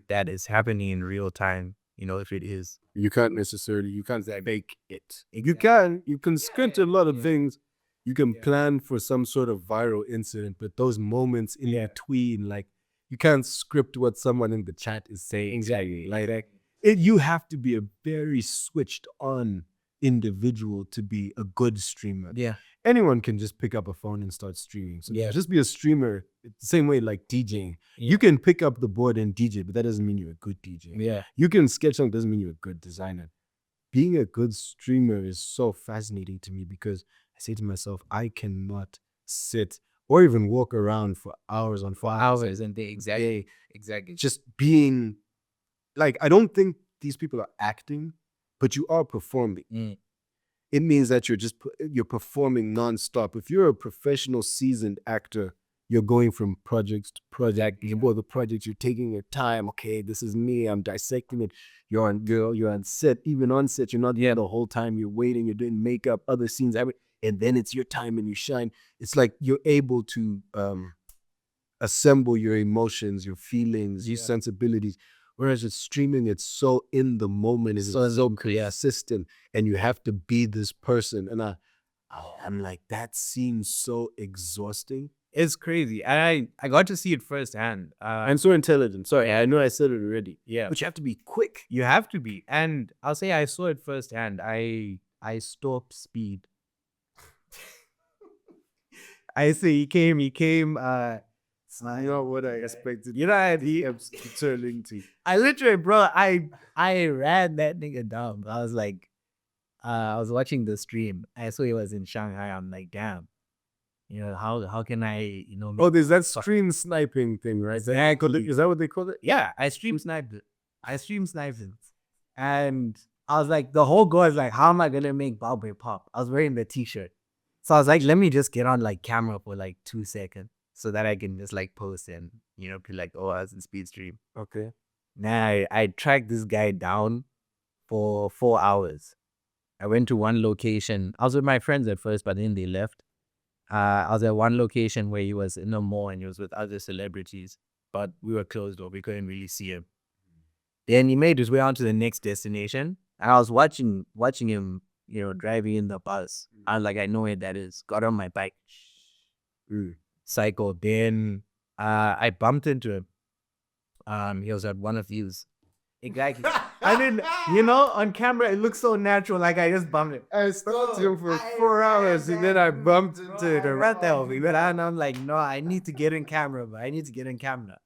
Speaker 1: that is happening in real time. You know, if it is.
Speaker 3: You can't fake it. You can script a lot of things. You can plan for some sort of viral incident, but those moments in between, like, you can't script what someone in the chat is saying.
Speaker 1: Exactly.
Speaker 3: Like you have to be a very switched on individual to be a good streamer.
Speaker 1: Yeah.
Speaker 3: anyone can just pick up a phone and start streaming. So
Speaker 1: Yeah.
Speaker 3: just be a streamer. It's the same way like DJing.
Speaker 1: Yeah.
Speaker 3: You can pick up the board and DJ, but that doesn't mean you're a good DJ.
Speaker 1: Yeah.
Speaker 3: You can sketch something, doesn't mean you're a good designer. Being a good streamer is so fascinating to me because I say to myself, I cannot sit or even walk around for hours on
Speaker 1: Hours and they exactly.
Speaker 3: just being like, I don't think these people are acting, but you are performing.
Speaker 1: Mm.
Speaker 3: It means that you're performing nonstop. If you're a professional seasoned actor, you're going from project to project. Well, the project, you're taking your time. Okay, this is me. I'm dissecting it. You're on set. Even on set, you're not there the whole time. You're waiting. You're doing makeup, other scenes, and then it's your time and you shine. It's like you're able to assemble your emotions, your feelings, your sensibilities. Whereas with streaming, it's so in the moment, it's so consistent, and you have to be this person. And I'm like, that seems so exhausting.
Speaker 1: It's crazy. And I got to see it firsthand.
Speaker 3: I'm so intelligent. Sorry, I know I said it already.
Speaker 1: Yeah.
Speaker 3: But you have to be quick.
Speaker 1: You have to be. And I'll say I saw it firsthand. I stopped speed. I say he came,
Speaker 3: It's not what I expected.
Speaker 1: you know,
Speaker 3: Turning to.
Speaker 1: I literally, bro, I ran that nigga down. I was like, I was watching the stream. I saw he was in Shanghai. I'm like, damn, how can I,
Speaker 3: Oh, there's that stream sniping thing, right? Is that what they call it?
Speaker 1: Yeah, I stream sniped it. And I was like, the whole goal is like, how am I gonna make Babwê pop? I was wearing the t-shirt. So I was like, let me just get on like camera for like 2 seconds so that I can just like post and, be like, oh, I was in speed stream.
Speaker 3: Okay.
Speaker 1: Nah, I tracked this guy down for 4 hours. I went to one location. I was with my friends at first, but then they left. I was at one location where he was in a mall and he was with other celebrities, but we were closed off. We couldn't really see him. Then he made his way on to the next destination. And I was watching him, driving in the bus. I was like, I know where that is. Got on my bike. Cycle. Then I bumped into him. He was at one of these. Exactly. I didn't, on camera, it looks so natural. Like I just bumped him.
Speaker 3: I stalked him for 4 hours and then I bumped into the
Speaker 1: right there. And I'm like, no, I need to get in camera, but I need to get in camera.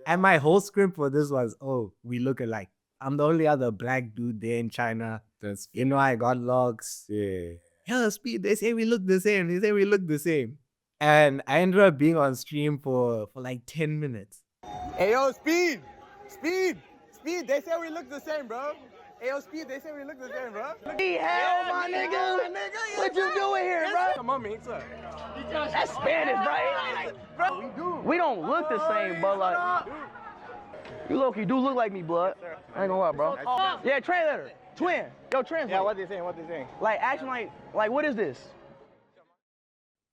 Speaker 1: And my whole script for this was, oh, we look alike. I'm the only other black dude there in China.
Speaker 3: That's
Speaker 1: I got locks.
Speaker 3: yeah.
Speaker 1: Speed. They say we look the same. And I ended up being on stream for like 10 minutes.
Speaker 4: Hey, yo, Speed! They say we look the same, bro. Hey, yo, Speed, they say we look the same, bro. Hell, my nigga. What you doing here, bro?
Speaker 5: Come on, man. What's up?
Speaker 4: That's Spanish, right? Bro, we don't look the same, but like, you low-key do look like me, blood. I ain't gonna lie, bro. Yeah, translator. Twin. Yo, translate.
Speaker 5: Yeah, what they saying?
Speaker 4: Like, action like, what is this?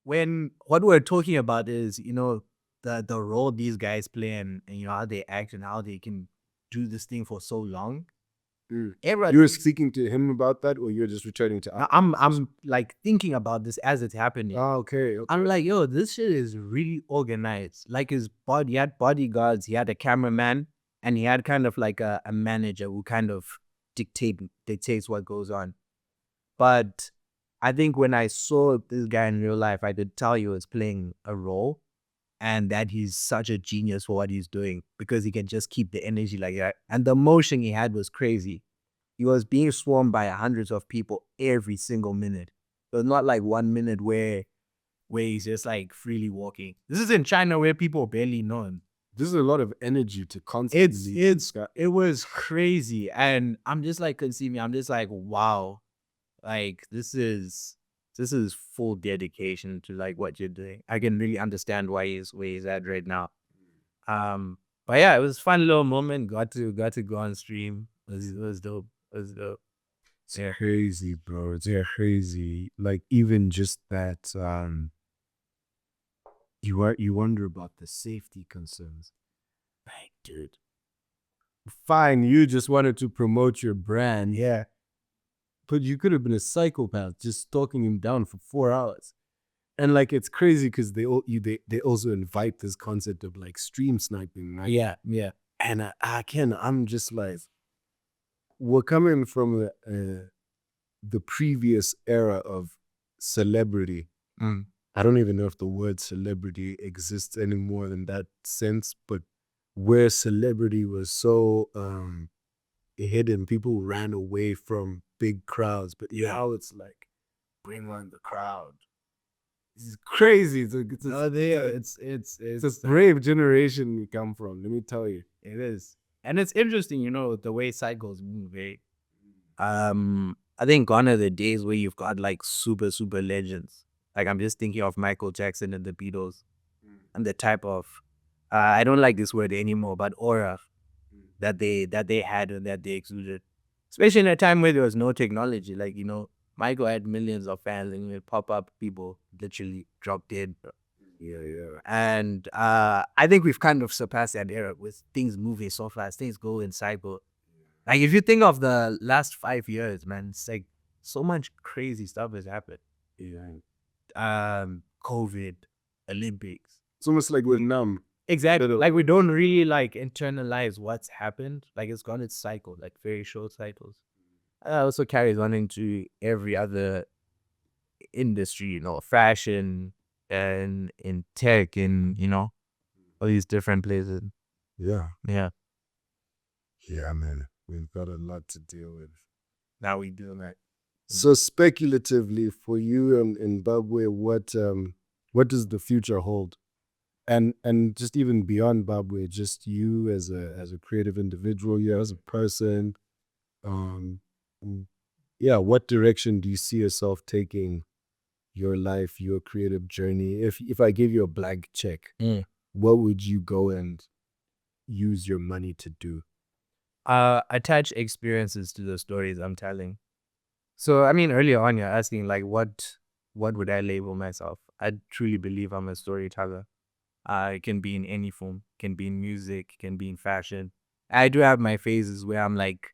Speaker 1: When what we're talking about is, the role these guys play and how they act and how they can do this thing for so long. Everyone,
Speaker 3: You were speaking to him about that, or you're just returning to?
Speaker 1: I'm like thinking about this as it's happening.
Speaker 3: Okay.
Speaker 1: I'm like, yo, this shit is really organized. Like he had bodyguards, he had a cameraman, and he had kind of like a manager who kind of dictates what goes on. But I think when I saw this guy in real life, I could tell he was playing a role and that he's such a genius for what he's doing because he can just keep the energy like that. And the motion he had was crazy. He was being swarmed by hundreds of people every single minute. It was not like 1 minute where he's just like freely walking. This is in China where people barely know him.
Speaker 3: This is a lot of energy to constantly.
Speaker 1: It was crazy. And I'm just like conceiving, I'm just like, wow. Like this is full dedication to like what you're doing. I can really understand where he's at right now. But yeah, it was a fun little moment. Got to go on stream. It was dope. It's
Speaker 3: crazy, bro. It's crazy. Like even just that, you wonder about the safety concerns. Like, dude, fine, you just wanted to promote your brand, yeah. But you could have been a psychopath just stalking him down for 4 hours. And like it's crazy because they also invite this concept of like stream sniping, right?
Speaker 1: Yeah.
Speaker 3: And I'm just like, we're coming from the previous era of celebrity I don't even know if the word celebrity exists anymore in that sense, but where celebrity was so hidden, people ran away from big crowds. But now it's like, bring on the crowd. It's crazy. It's a brave generation we come from. Let me tell you,
Speaker 1: It is. And it's interesting, the way cycles move, eh? I think gone are the days where you've got like super, super legends. Like I'm just thinking of Michael Jackson and the Beatles and the type of I don't like this word anymore, but aura that they had and that they exuded. Especially in a time where there was no technology. Like, Michael had millions of fans and would pop up, people literally drop dead.
Speaker 3: yeah.
Speaker 1: And I think we've kind of surpassed that era with things moving so fast, things go in cycle. Like if you think of the last 5 years, man, it's like so much crazy stuff has happened. COVID, Olympics.
Speaker 3: It's almost like we're numb.
Speaker 1: Exactly. Like we don't really like internalize what's happened. Like it's gone its cycle, like very short cycles. Also carries on into every other industry, fashion and in tech and all these different places.
Speaker 3: Yeah.
Speaker 1: Yeah.
Speaker 3: Yeah, man. We've got a lot to deal with.
Speaker 1: Now we do that.
Speaker 3: So speculatively for you in Babwê, what does the future hold? And just even beyond Babwê, just you as a creative individual, you as a person, what direction do you see yourself taking your life, your creative journey? If I gave you a blank check, what would you go and use your money to do?
Speaker 1: Attach experiences to the stories I'm telling. So I mean, earlier on you're asking like what would I label myself? I truly believe I'm a storyteller. It can be in any form, can be in music, can be in fashion. I do have my phases where I'm like,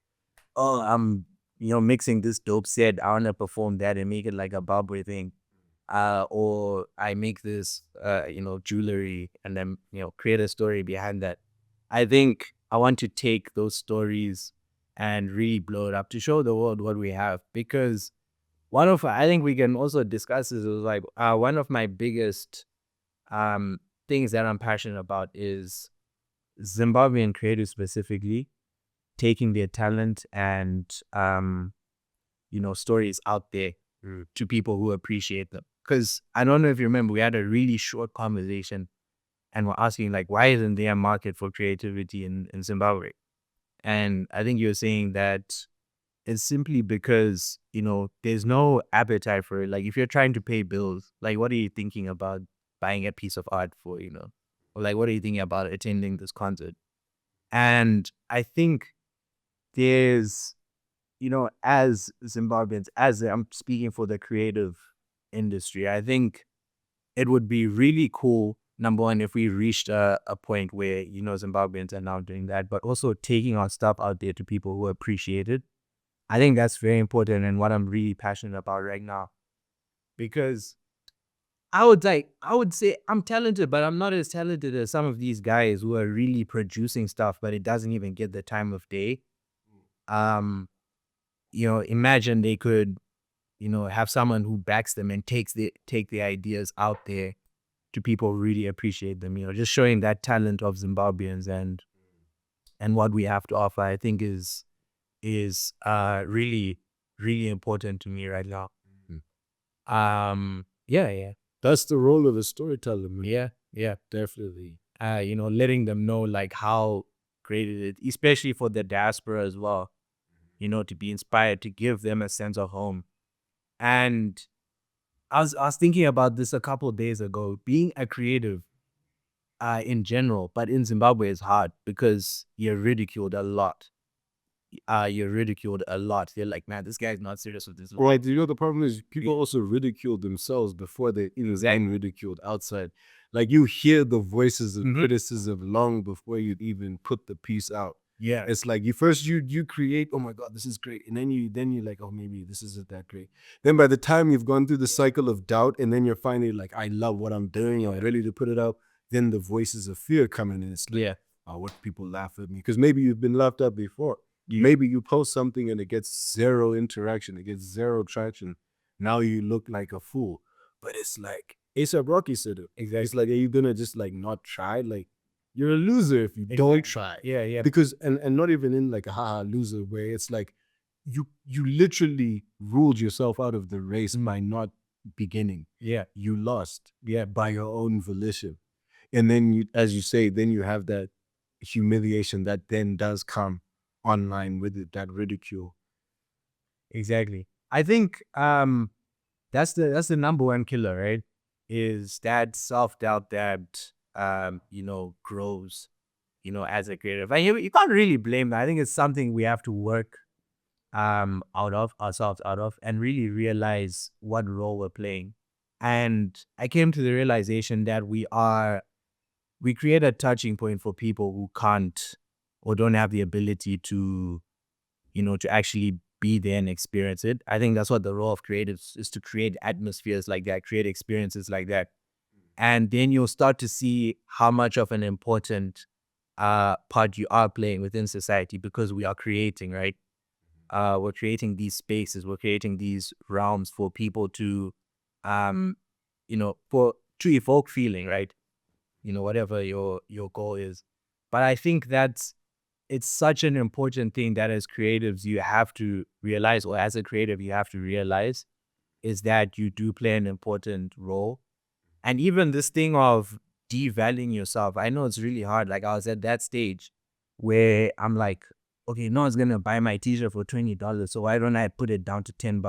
Speaker 1: oh, I'm mixing this dope set. I wanna perform that and make it like a Babwê thing. Or I make this jewelry and then create a story behind that. I think I want to take those stories and really blow it up to show the world what we have, because I think we can also discuss this, like one of my biggest things that I'm passionate about is Zimbabwean creators specifically taking their talent and stories out there to people who appreciate them. Because I don't know if you remember, we had a really short conversation and we're asking like, why isn't there a market for creativity in Zimbabwe? And I think you're saying that it's simply because, there's no appetite for it. Like if you're trying to pay bills, like what are you thinking about buying a piece of art for, or like what are you thinking about attending this concert? And I think there's, as Zimbabweans, as I'm speaking for the creative industry, I think it would be really cool, number one, if we reached a point where, Zimbabweans are now doing that, but also taking our stuff out there to people who appreciate it. I think that's very important and what I'm really passionate about right now. Because I would say I'm talented, but I'm not as talented as some of these guys who are really producing stuff, but it doesn't even get the time of day. Imagine they could, have someone who backs them and take the ideas out there to people who really appreciate them, just showing that talent of Zimbabweans and what we have to offer, I think is really, really important to me right now. Yeah.
Speaker 3: That's the role of a storyteller, man.
Speaker 1: Yeah.
Speaker 3: Definitely.
Speaker 1: Letting them know like how great it is, especially for the diaspora as well, to be inspired, to give them a sense of home. And I was thinking about this a couple of days ago. Being a creative in general, but in Zimbabwe is hard because you're ridiculed a lot. They're like, man, this guy's not serious with this.
Speaker 3: Right. The problem is people also ridicule themselves before they even ridiculed outside. Like you hear the voices of criticism long before you even put the piece out.
Speaker 1: Yeah.
Speaker 3: It's like you create, oh my God, this is great. And then you're like, oh, maybe this isn't that great. Then by the time you've gone through the cycle of doubt and then you're finally like, I love what I'm doing, I'm ready to put it out. Then the voices of fear come in and it's like, oh, what people laugh at me? Because maybe you've been laughed at before. Maybe you post something and it gets zero interaction, it gets zero traction. Now you look like a fool. But it's like A$AP Rocky said it. Exactly. It's like, are you gonna just like not try? Like, you're a loser if you don't try.
Speaker 1: Yeah.
Speaker 3: Because and not even in like a haha loser way. It's like you literally ruled yourself out of the race by not beginning.
Speaker 1: Yeah.
Speaker 3: You lost. Yeah. By your own volition. And then you, as you say, then you have that humiliation that then does come online with it, that ridicule.
Speaker 1: Exactly. I think that's the number one killer, right? Is that self-doubt that grows, as a creative. And you can't really blame that. I think it's something we have to work out of ourselves out of and really realize what role we're playing. And I came to the realization that we create a touching point for people who can't or don't have the ability to actually be there and experience it. I think that's what the role of creatives is, to create atmospheres like that, create experiences like that. And then you'll start to see how much of an important part you are playing within society, because we are creating, right? We're creating these spaces, we're creating these realms for people to, to evoke feeling, right? Whatever your goal is. But I think it's such an important thing that as creatives you have to realize, or as a creative you have to realize, is that you do play an important role. And even this thing of devaluing yourself, I know it's really hard. Like, I was at that stage where I'm like, okay, no one's gonna buy my t-shirt for $20, so why don't I put it down to $10?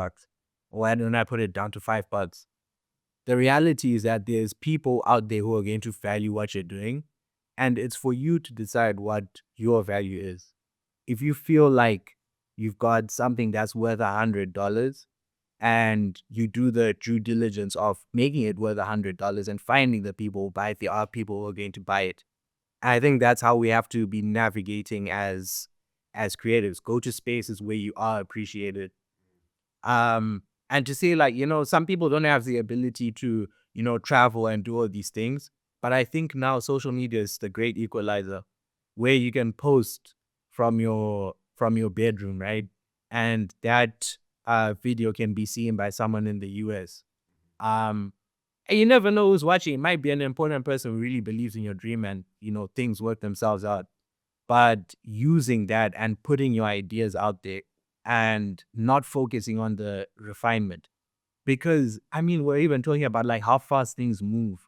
Speaker 1: Or why don't I put it down to $5? The reality is that there's people out there who are going to value what you're doing, and it's for you to decide what your value is. If you feel like you've got something that's worth $100, and you do the due diligence of making it worth $100 and finding the people who buy it, there are people who are going to buy it. I think that's how we have to be navigating as creatives. Go to spaces where you are appreciated. And to say, like, some people don't have the ability to, travel and do all these things. But I think now social media is the great equalizer, where you can post from your bedroom, right? And that video can be seen by someone in the US. And you never know who's watching. It might be an important person who really believes in your dream, and things work themselves out. But using that and putting your ideas out there and not focusing on the refinement, because we're even talking about like how fast things move.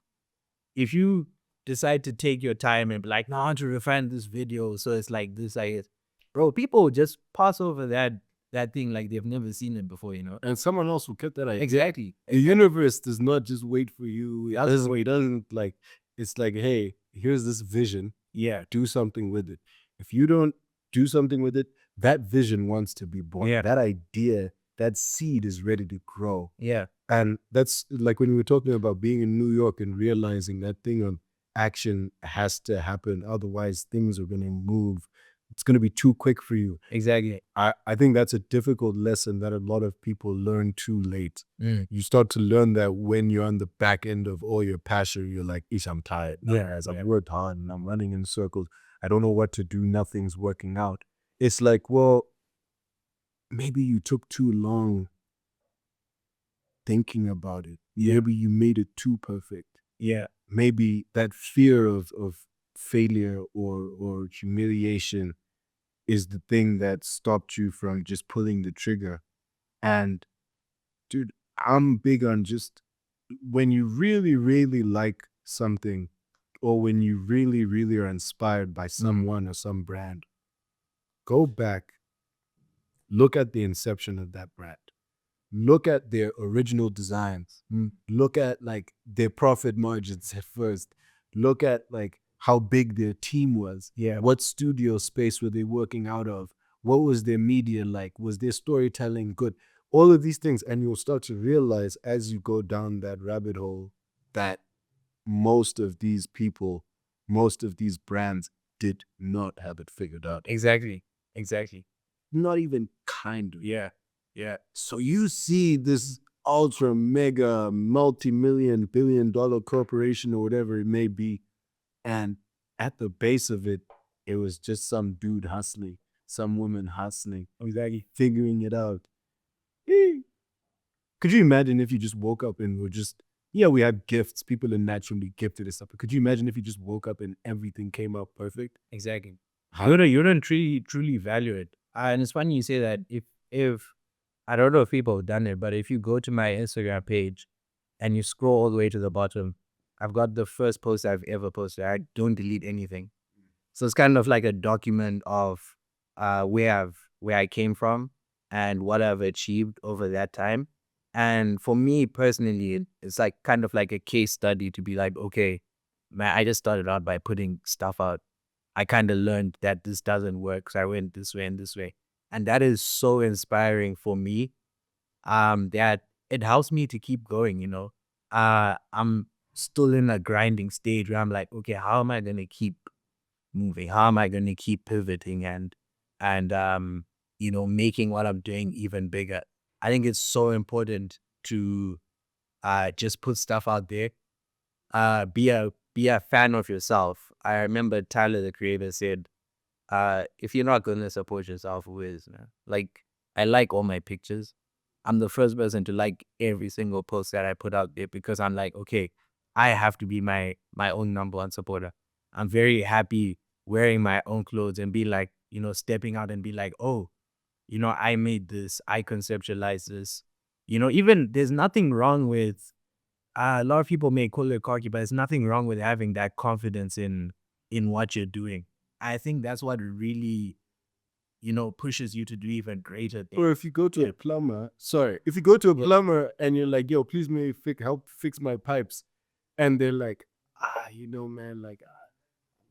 Speaker 1: If you decide to take your time and be like, no, I want to refine this video so it's like this, bro, people just pass over that thing like they've never seen it before,
Speaker 3: And someone else will get that idea.
Speaker 1: Exactly.
Speaker 3: The universe does not just wait for you. It doesn't like, it's like, hey, here's this vision. Yeah, do something with it. If you don't do something with it, that vision wants to be born.
Speaker 1: Yeah.
Speaker 3: That idea, that seed is ready to grow.
Speaker 1: Yeah.
Speaker 3: And that's like when we were talking about being in New York and realizing that thing of action has to happen. Otherwise, things are going to move. It's going to be too quick for you.
Speaker 1: Exactly.
Speaker 3: I think that's a difficult lesson that a lot of people learn too late.
Speaker 1: Mm.
Speaker 3: You start to learn that when you're on the back end of all your passion, you're like, ish, I'm tired. I've worked hard and I'm running in circles. I don't know what to do. Nothing's working out. It's like, well, maybe you took too long thinking about it. Maybe you made it too perfect.
Speaker 1: Yeah.
Speaker 3: Maybe that fear of failure or humiliation is the thing that stopped you from just pulling the trigger. And dude, I'm big on just when you really, really like something, or when you really, really are inspired by someone or some brand, go back, look at the inception of that brand. Look at their original designs. Look at like their profit margins at first. Look at like how big their team was.
Speaker 1: Yeah.
Speaker 3: What studio space were they working out of? What was their media like? Was their storytelling good? All of these things. And you'll start to realize as you go down that rabbit hole that most of these people, most of these brands did not have it figured out.
Speaker 1: Exactly.
Speaker 3: Not even kind of.
Speaker 1: Yeah.
Speaker 3: So you see this ultra mega multi-million billion-dollar corporation or whatever it may be, and at the base of it, it was just some dude hustling, some woman hustling,
Speaker 1: Exactly.
Speaker 3: figuring it out. Could you imagine if you just woke up and were just yeah, we have gifts. People are naturally gifted and stuff. But could you imagine if you just woke up and everything came out perfect?
Speaker 1: Exactly. You don't truly value it. And it's funny you say that. If I don't know if people have done it, but if you go to my Instagram page and you scroll all the way to the bottom, I've got the first post I've ever posted. I don't delete anything. So it's kind of like a document of where I came from and what I've achieved over that time. And for me personally, it's like kind of like a case study to be like, okay, man, I just started out by putting stuff out. I kind of learned that this doesn't work, so I went this way and this way. And that is so inspiring for me. That it helps me to keep going, you know. I'm still in a grinding stage where I'm like, okay, how am I gonna keep moving? How am I gonna keep pivoting and you know, making what I'm doing even bigger? I think it's so important to just put stuff out there. Be a fan of yourself. I remember Tyler the Creator said, if you're not gonna support yourself, who is, man? Like, I like all my pictures. I'm the first person to like every single post that I put out there because I'm like, okay, I have to be my own number one supporter. I'm very happy wearing my own clothes and be like, you know, stepping out and be like, oh, you know, I made this, I conceptualized this. You know, even there's nothing wrong with a lot of people may call it cocky, but there's nothing wrong with having that confidence in what you're doing. I think that's what really, you know, pushes you to do even greater things.
Speaker 3: Or if you go to a plumber, if you go to a plumber and you're like, yo, please may help fix my pipes. And they're like, you know, man, like,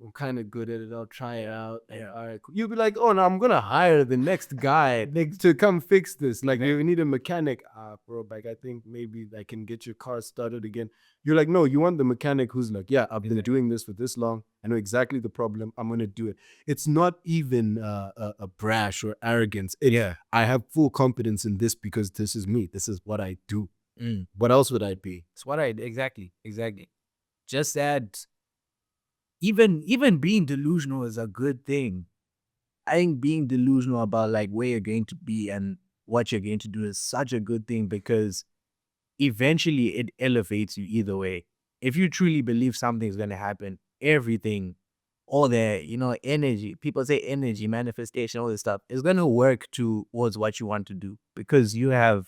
Speaker 3: I'm kind of good at it. I'll try it out. Yeah. All right, cool. You'll be like, oh, no, I'm going to hire the next guy to come fix this. Like, you need a mechanic. Bro, like, I think maybe I can get your car started again. You're like, no, you want the mechanic who's like, yeah, I've been doing this for this long. I know exactly the problem. I'm going to do it. It's not even a brash or arrogance. I have full confidence in this because this is me. This is what I do. What else would I be?
Speaker 1: It's what exactly. Just that even being delusional is a good thing. I think being delusional about like where you're going to be and what you're going to do is such a good thing because eventually it elevates you either way. If you truly believe something's going to happen, everything, all the, you know, energy, people say energy, manifestation, all this stuff is going to work towards what you want to do because you have,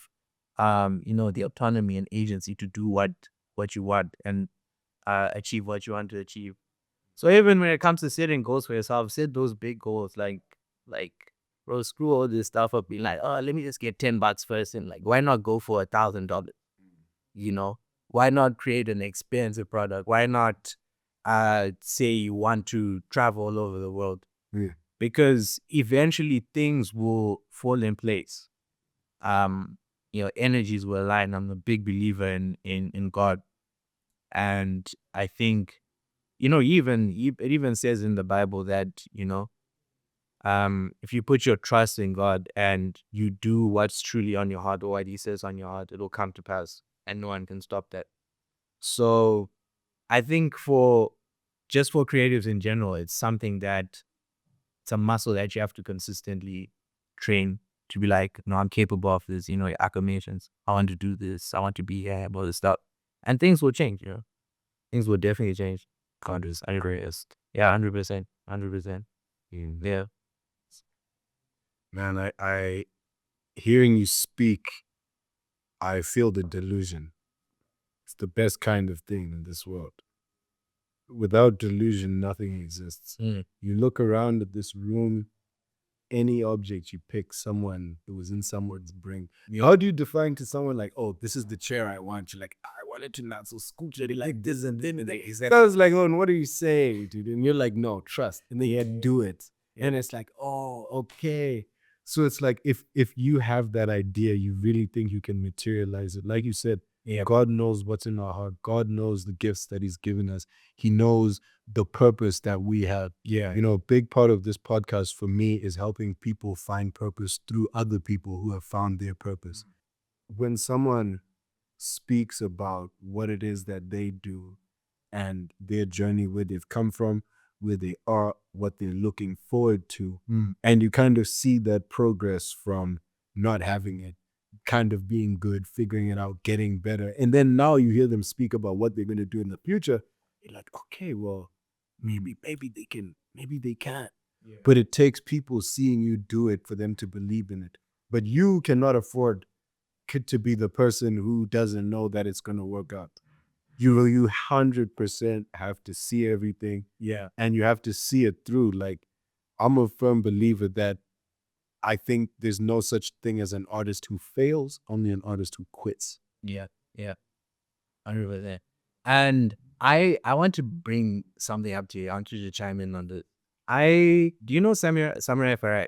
Speaker 1: you know, the autonomy and agency to do what you want and achieve what you want to achieve. So even when it comes to setting goals for yourself, set those big goals. Like, bro, screw all this stuff up. Being like, oh, let me just get $10 first, and like, why not go for $1,000? You know, why not create an expensive product? Why not, say you want to travel all over the world?
Speaker 3: Yeah.
Speaker 1: Because eventually things will fall in place. You know, energies will align. I'm a big believer in God, and I think, you know, it even says in the Bible that, you know, if you put your trust in God and you do what's truly on your heart or what He says on your heart, it'll come to pass, and no one can stop that. So, I think for creatives in general, it's something that it's a muscle that you have to consistently train to be like, no, I'm capable of this. You know, your acclamations. I want to do this. I want to be here. All this stuff, and things will change. You know, things will definitely change. God is, I agree. Yeah, 100%, 100%. Yeah.
Speaker 3: Man, I hearing you speak, I feel the delusion. It's the best kind of thing in this world. Without delusion, nothing exists. You look around at this room, any object you pick, someone, it was in someone's brain. How do you define to someone like, oh, this is the chair I want? You're like, I wanted to not so scooch like this and then I was like, oh, what are you saying, dude? And you're like, no, trust. And then you do it. And it's like, oh, okay. So it's like if you have that idea, you really think you can materialize it. Like you said, God knows what's in our heart. God knows the gifts that He's given us. He knows the purpose that we have. Yeah. You know, a big part of this podcast for me is helping people find purpose through other people who have found their purpose. When someone speaks about what it is that they do and their journey, where they've come from, where they are, what they're looking forward to, and you kind of see that progress from not having it, kind of being good, figuring it out, getting better. And then now you hear them speak about what they're going to do in the future. You're like, okay, well, maybe they can, maybe they can't. Yeah. But it takes people seeing you do it for them to believe in it. But you cannot afford to be the person who doesn't know that it's going to work out. You 100% have to see everything. Yeah. And you have to see it through. Like, I'm a firm believer that I think there's no such thing as an artist who fails, only an artist who quits.
Speaker 1: Yeah, 100%. And I want to bring something up to you. I want you to chime in on this. Do you know Samurai Farai,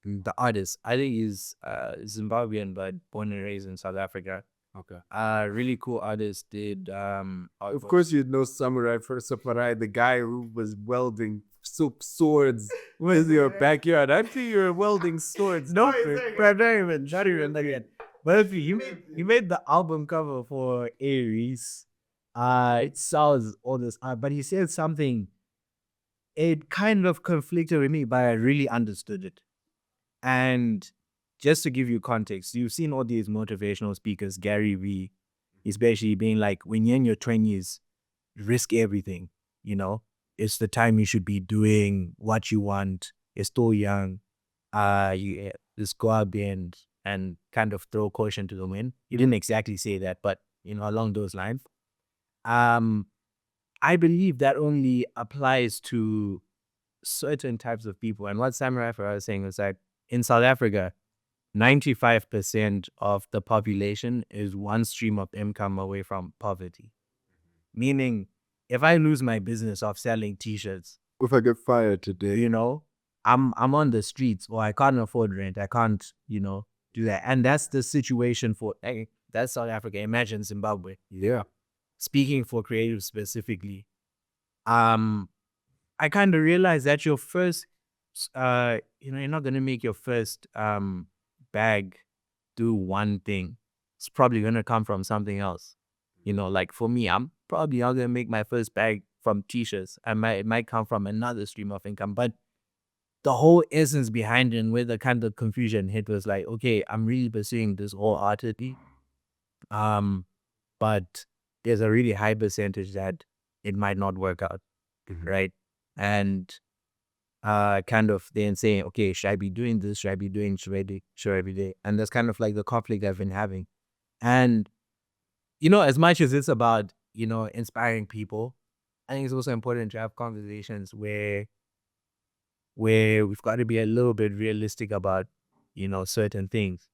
Speaker 1: the artist? I think he's Zimbabwean but born and raised in South Africa. Okay. Really cool artist. Did
Speaker 3: of course you'd know Samurai Farai, the guy who was welding swords with your backyard. I think you're welding swords.
Speaker 1: No, not even that. But he made the album cover for Aries. It sells all this art, but he said something. It kind of conflicted with me, but I really understood it. And just to give you context, you've seen all these motivational speakers. Gary Vee is basically being like, when you're in your 20s, risk everything, you know? It's the time you should be doing what you want. You're still young. You just go out there and kind of throw caution to the wind. He didn't exactly say that, but, you know, along those lines. I believe that only applies to certain types of people. And what Samurai Farai was saying was that in South Africa, 95% of the population is one stream of income away from poverty. Meaning, if I lose my business of selling t-shirts,
Speaker 3: if I get fired today,
Speaker 1: you know, I'm on the streets, or I can't afford rent. I can't, you know, do that. And that's the situation for, that's South Africa. Imagine Zimbabwe.
Speaker 3: Yeah.
Speaker 1: Speaking for creatives specifically, I kind of realized that your first, you're not going to make your first bag do one thing. It's probably going to come from something else. You know, like for me, I'm probably not going to make my first bag from t-shirts. It might come from another stream of income. But the whole essence behind it, and where the kind of confusion hit, was like, okay, I'm really pursuing this whole artistry. But there's a really high percentage that it might not work out. Mm-hmm. Right? And kind of then saying, okay, should I be doing this? Should I be doing should I be? And that's kind of like the conflict I've been having. And, you know, as much as it's about, you know, inspiring people, I think it's also important to have conversations where we've got to be a little bit realistic about, you know, certain things.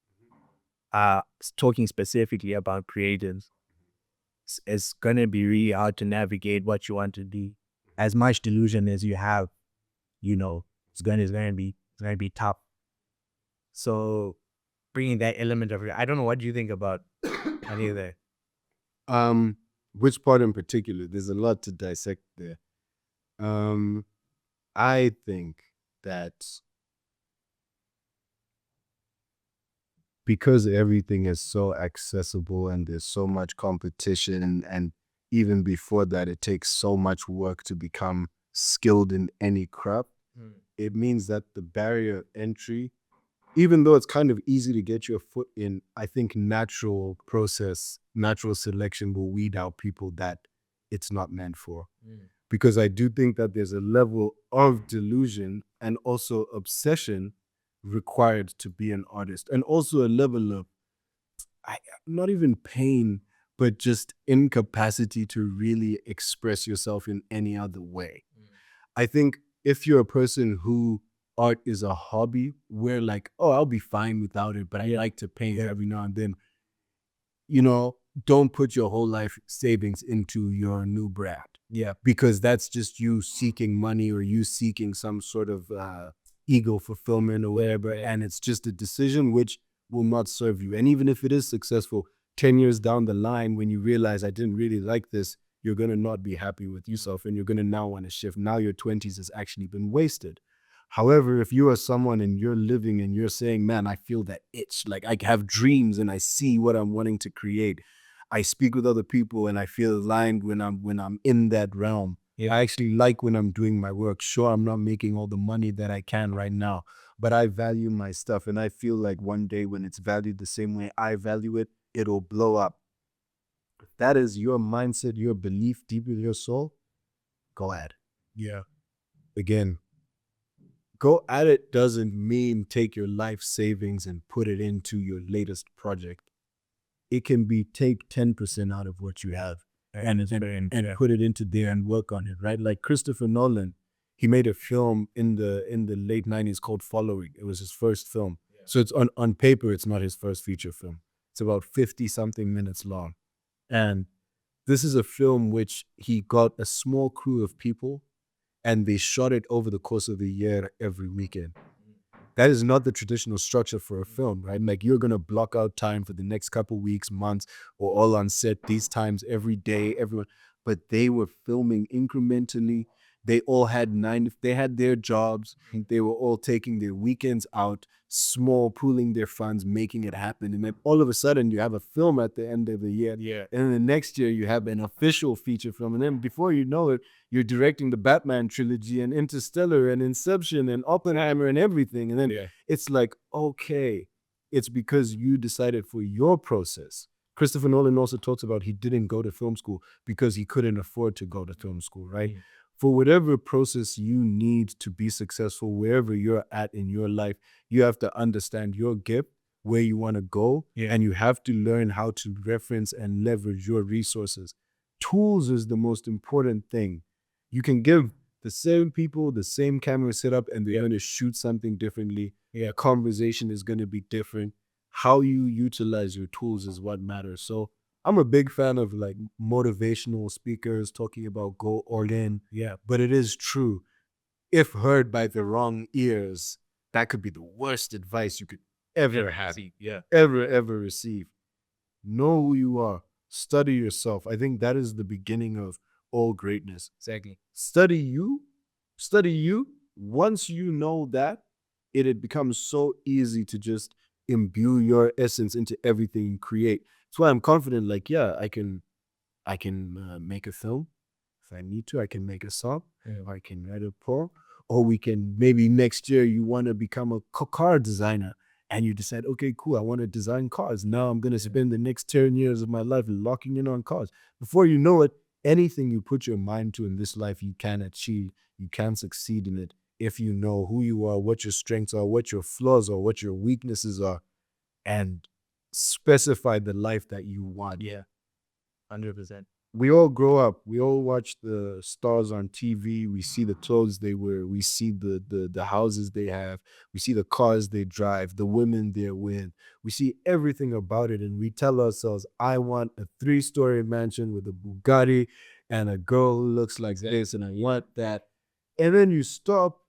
Speaker 1: Talking specifically about creatives, it's going to be really hard to navigate what you want to do. As much delusion as you have, you know, it's going to be tough. So bringing that element of, I don't know, what do you think about any of that?
Speaker 3: Which part in particular? There's a lot to dissect there. I think that because everything is so accessible and there's so much competition, and even before that, it takes so much work to become skilled in any craft, it means that the barrier of entry, even though it's kind of easy to get your foot in, I think natural selection will weed out people that it's not meant for. Because I do think that there's a level of delusion and also obsession required to be an artist, and also a level of, not even pain, but just incapacity to really express yourself in any other way. I think if you're a person who art is a hobby, where like, oh, I'll be fine without it, but I like to paint every now and then, you know, don't put your whole life savings into your new brand. Yeah. Because that's just you seeking money, or you seeking some sort of ego fulfillment or whatever. And it's just a decision which will not serve you. And even if it is successful, 10 years down the line, when you realize I didn't really like this, you're going to not be happy with yourself, and you're going to now want to shift. Now your 20s has actually been wasted. However, if you are someone and you're living and you're saying, man, I feel that itch, like I have dreams and I see what I'm wanting to create. I speak with other people and I feel aligned when I'm in that realm. I actually like when I'm doing my work. Sure, I'm not making all the money that I can right now, but I value my stuff. And I feel like one day when it's valued the same way I value it, it'll blow up. If that is your mindset, your belief deep in your soul, go at it.
Speaker 5: Yeah.
Speaker 3: Again, go at it doesn't mean take your life savings and put it into your latest project. It can be take 10% out of what you have and put it into there and work on it, right? Like Christopher Nolan, he made a film in the late 90s called Following. It was his first film. Yeah. So it's on paper, it's not his first feature film. It's about 50 something minutes long. And this is a film which he got a small crew of people and they shot it over the course of the year every weekend. That is not the traditional structure for a film, right? Like you're going to block out time for the next couple weeks, months, or all on set these times every day, everyone. But they were filming incrementally. They all had they had their jobs. They were all taking their weekends out, small, pooling their funds, making it happen. And then all of a sudden you have a film at the end of the year.
Speaker 5: Yeah.
Speaker 3: And then the next year you have an official feature film. And then before you know it, you're directing the Batman trilogy and Interstellar and Inception and Oppenheimer and everything. And then it's like, okay, it's because you decided for your process. Christopher Nolan also talks about he didn't go to film school because he couldn't afford to go to film school, right? Yeah. For whatever process you need to be successful, wherever you're at in your life, you have to understand your gift, where you want to go, and you have to learn how to reference and leverage your resources. Tools is the most important thing. You can give the same people the same camera setup and they're going to shoot something differently. Yeah, conversation is going to be different. How you utilize your tools is what matters. So I'm a big fan of like motivational speakers talking about go all in. Yeah, but it is true. If heard by the wrong ears, that could be the worst advice you could ever have. Ever receive. Know who you are. Study yourself. I think that is the beginning of all greatness.
Speaker 1: Exactly.
Speaker 3: Study you. Once you know that, it becomes so easy to just imbue your essence into everything you create. That's why I'm confident, like, yeah, I can make a film. If I need to, I can make a song. Or I can write a poem. Or we can, maybe next year you want to become a car designer. And you decide, okay, cool, I want to design cars. Now I'm going to spend the next 10 years of my life locking in on cars. Before you know it, anything you put your mind to in this life, you can achieve. You can succeed in it if you know who you are, what your strengths are, what your flaws are, what your weaknesses are, and specify the life that you want.
Speaker 1: Yeah, 100%.
Speaker 3: We all grow up. We all watch the stars on TV. We see the clothes they wear. We see the houses they have. We see the cars they drive, the women they're with. We see everything about it, and we tell ourselves, I want a 3-story mansion with a Bugatti and a girl who looks like this, and I want that. And then you stop,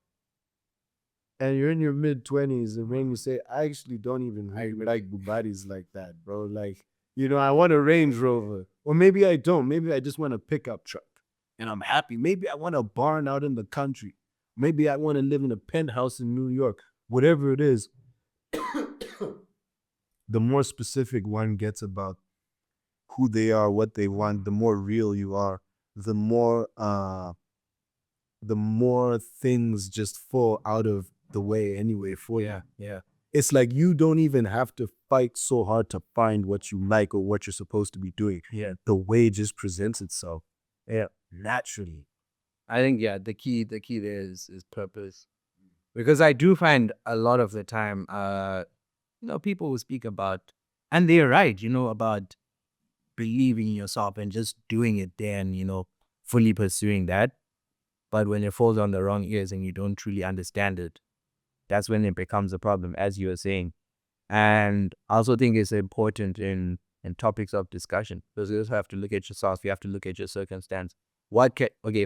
Speaker 3: and you're in your mid-20s, and when you say, I actually don't even like Bugattis like that, bro. Like, I want a Range Rover. Or maybe I don't. Maybe I just want a pickup truck and I'm happy. Maybe I want a barn out in the country. Maybe I want to live in a penthouse in New York. Whatever it is, the more specific one gets about who they are, what they want, the more real you are, the more things just fall out of the way anyway for you.
Speaker 1: Yeah.
Speaker 3: It's like you don't even have to fight so hard to find what you like or what you're supposed to be doing.
Speaker 1: Yeah.
Speaker 3: The way just presents itself. Yeah. Naturally.
Speaker 1: I think, the key there is purpose. Because I do find a lot of the time, people who speak about, and they're right, about believing in yourself and just doing it there and, fully pursuing that. But when it falls on the wrong ears and you don't truly understand it, that's when it becomes a problem, as you were saying. And I also think it's important in topics of discussion, because you also have to look at yourself. You have to look at your circumstance.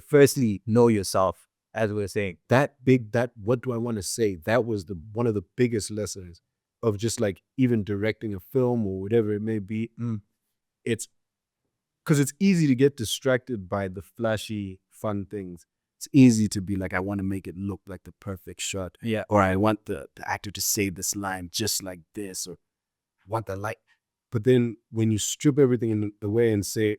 Speaker 1: Firstly, know yourself, as we were saying.
Speaker 3: What do I want to say? That was one of the biggest lessons of just like even directing a film or whatever it may be. It's because it's easy to get distracted by the flashy, fun things. It's easy to be like, I want to make it look like the perfect shot.
Speaker 1: Yeah.
Speaker 3: Or I want the actor to say this line just like this, or I want the light. But then when you strip everything away and say,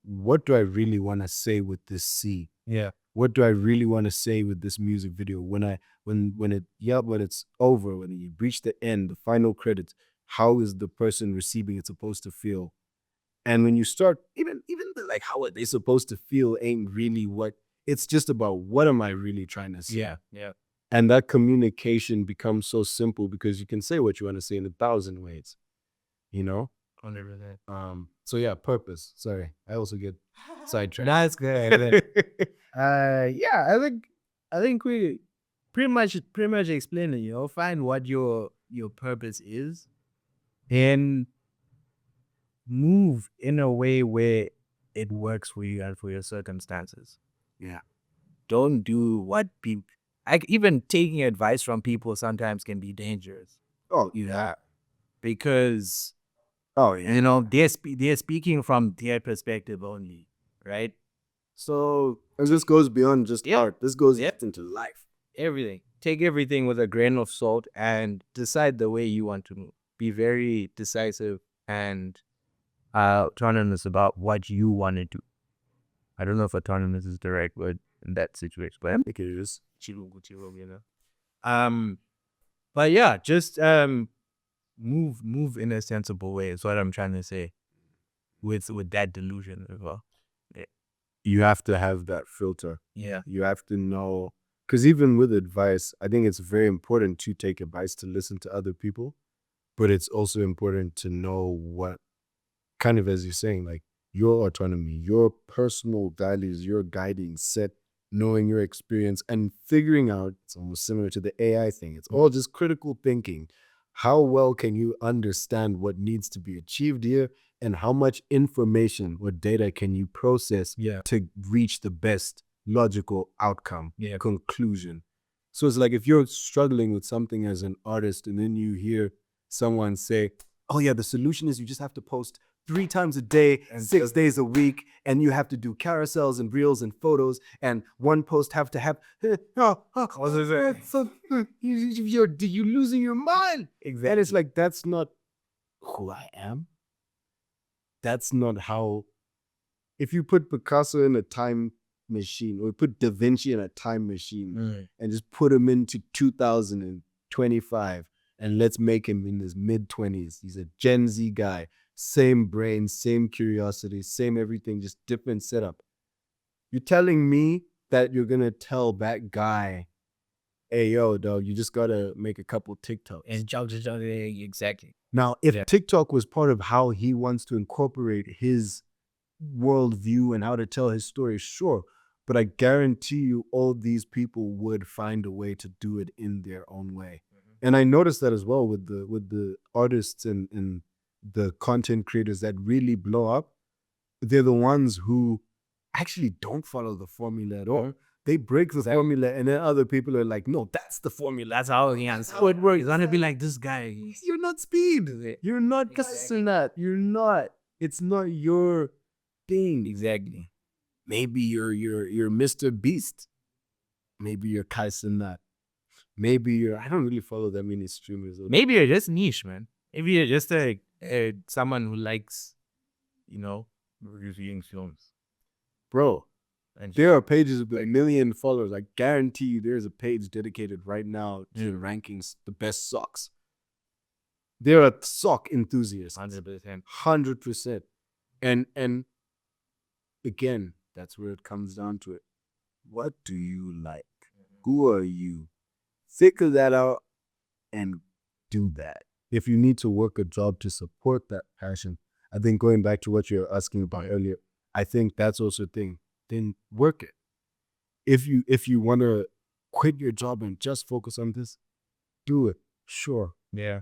Speaker 3: what do I really want to say with this scene?
Speaker 1: Yeah.
Speaker 3: What do I really want to say with this music video? When it's over, when you reach the end, the final credits, how is the person receiving it supposed to feel? And when you start, even like how are they supposed to feel ain't really what it's just about. What am I really trying to say?
Speaker 1: Yeah.
Speaker 3: And that communication becomes so simple because you can say what you want to say in 1,000 ways, you know?
Speaker 1: 100%.
Speaker 3: So yeah, purpose. Sorry, I also get sidetracked.
Speaker 1: That's good.
Speaker 3: Yeah,
Speaker 1: I think we pretty much explained it, you know, find what your purpose is and move in a way where it works for you and for your circumstances.
Speaker 3: Yeah.
Speaker 1: Don't do what people like. Even taking advice from people sometimes can be dangerous
Speaker 3: Oh yeah.
Speaker 1: because
Speaker 3: Oh yeah.
Speaker 1: you know they're speaking from their perspective only, right? So
Speaker 3: And this goes beyond just
Speaker 1: Yeah.
Speaker 3: art. This goes
Speaker 1: Yeah.
Speaker 3: into life.
Speaker 1: everything. Take everything with a grain of salt and decide the way you want to move. Be very decisive and autonomous about what you want to do. I don't know if autonomous is the right word in that situation, but I think it is. You know. But yeah, just move in a sensible way is what I'm trying to say. With that delusion as well.
Speaker 3: You have to have that filter.
Speaker 1: Yeah.
Speaker 3: You have to know, because even with advice, I think it's very important to take advice, to listen to other people, but it's also important to know what kind of, as you're saying, like your autonomy, your personal values, your guiding set, knowing your experience and figuring out. It's almost similar to the AI thing. It's all just critical thinking. How well can you understand what needs to be achieved here, and how much information or data can you process to reach the best logical outcome, conclusion? So it's like if you're struggling with something as an artist and then you hear someone say, oh yeah, the solution is you just have to post 3 times a day, and 6 days a week, and you have to do carousels and reels and photos, and one post have to have. So you're losing your mind. Exactly. And it's like, that's not who I am. That's not how. If you put Picasso in a time machine, or put Da Vinci in a time machine, and just put him into 2025, and let's make him in his mid-20s. He's a Gen Z guy. Same brain, same curiosity, same everything, just different setup. You're telling me that you're going to tell that guy, hey, yo, dog, you just got to make a couple TikToks.
Speaker 1: And exactly.
Speaker 3: Now, if TikTok was part of how he wants to incorporate his worldview and how to tell his story, sure. But I guarantee you all these people would find a way to do it in their own way. And I noticed that as well with the artists and the content creators that really blow up. They're the ones who actually don't follow the formula at all. They break the formula, and then other people are like, no, that's the formula.
Speaker 1: That's how it works. It's gonna be like this guy.
Speaker 3: You're not speed. You're not cussing that. You're not. It's not your thing.
Speaker 1: Exactly.
Speaker 3: Maybe you're Mr. Beast. Maybe you're Kaisen that. Maybe you're. I don't really follow that many streamers.
Speaker 1: Maybe you're just niche, man. Maybe you're just someone who likes, you know, reviewing films.
Speaker 3: Bro, and there are pages with 1 million followers. I guarantee you there's a page dedicated right now to rankings the best socks. There are sock enthusiasts.
Speaker 1: 100%.
Speaker 3: 100%. And again, that's where it comes down to it. What do you like? Who are you? Figure that out and do that. If you need to work a job to support that passion, I think going back to what you're asking about earlier, I think that's also a thing. Then work it. If you want to quit your job and just focus on this, do it. Sure.
Speaker 1: Yeah.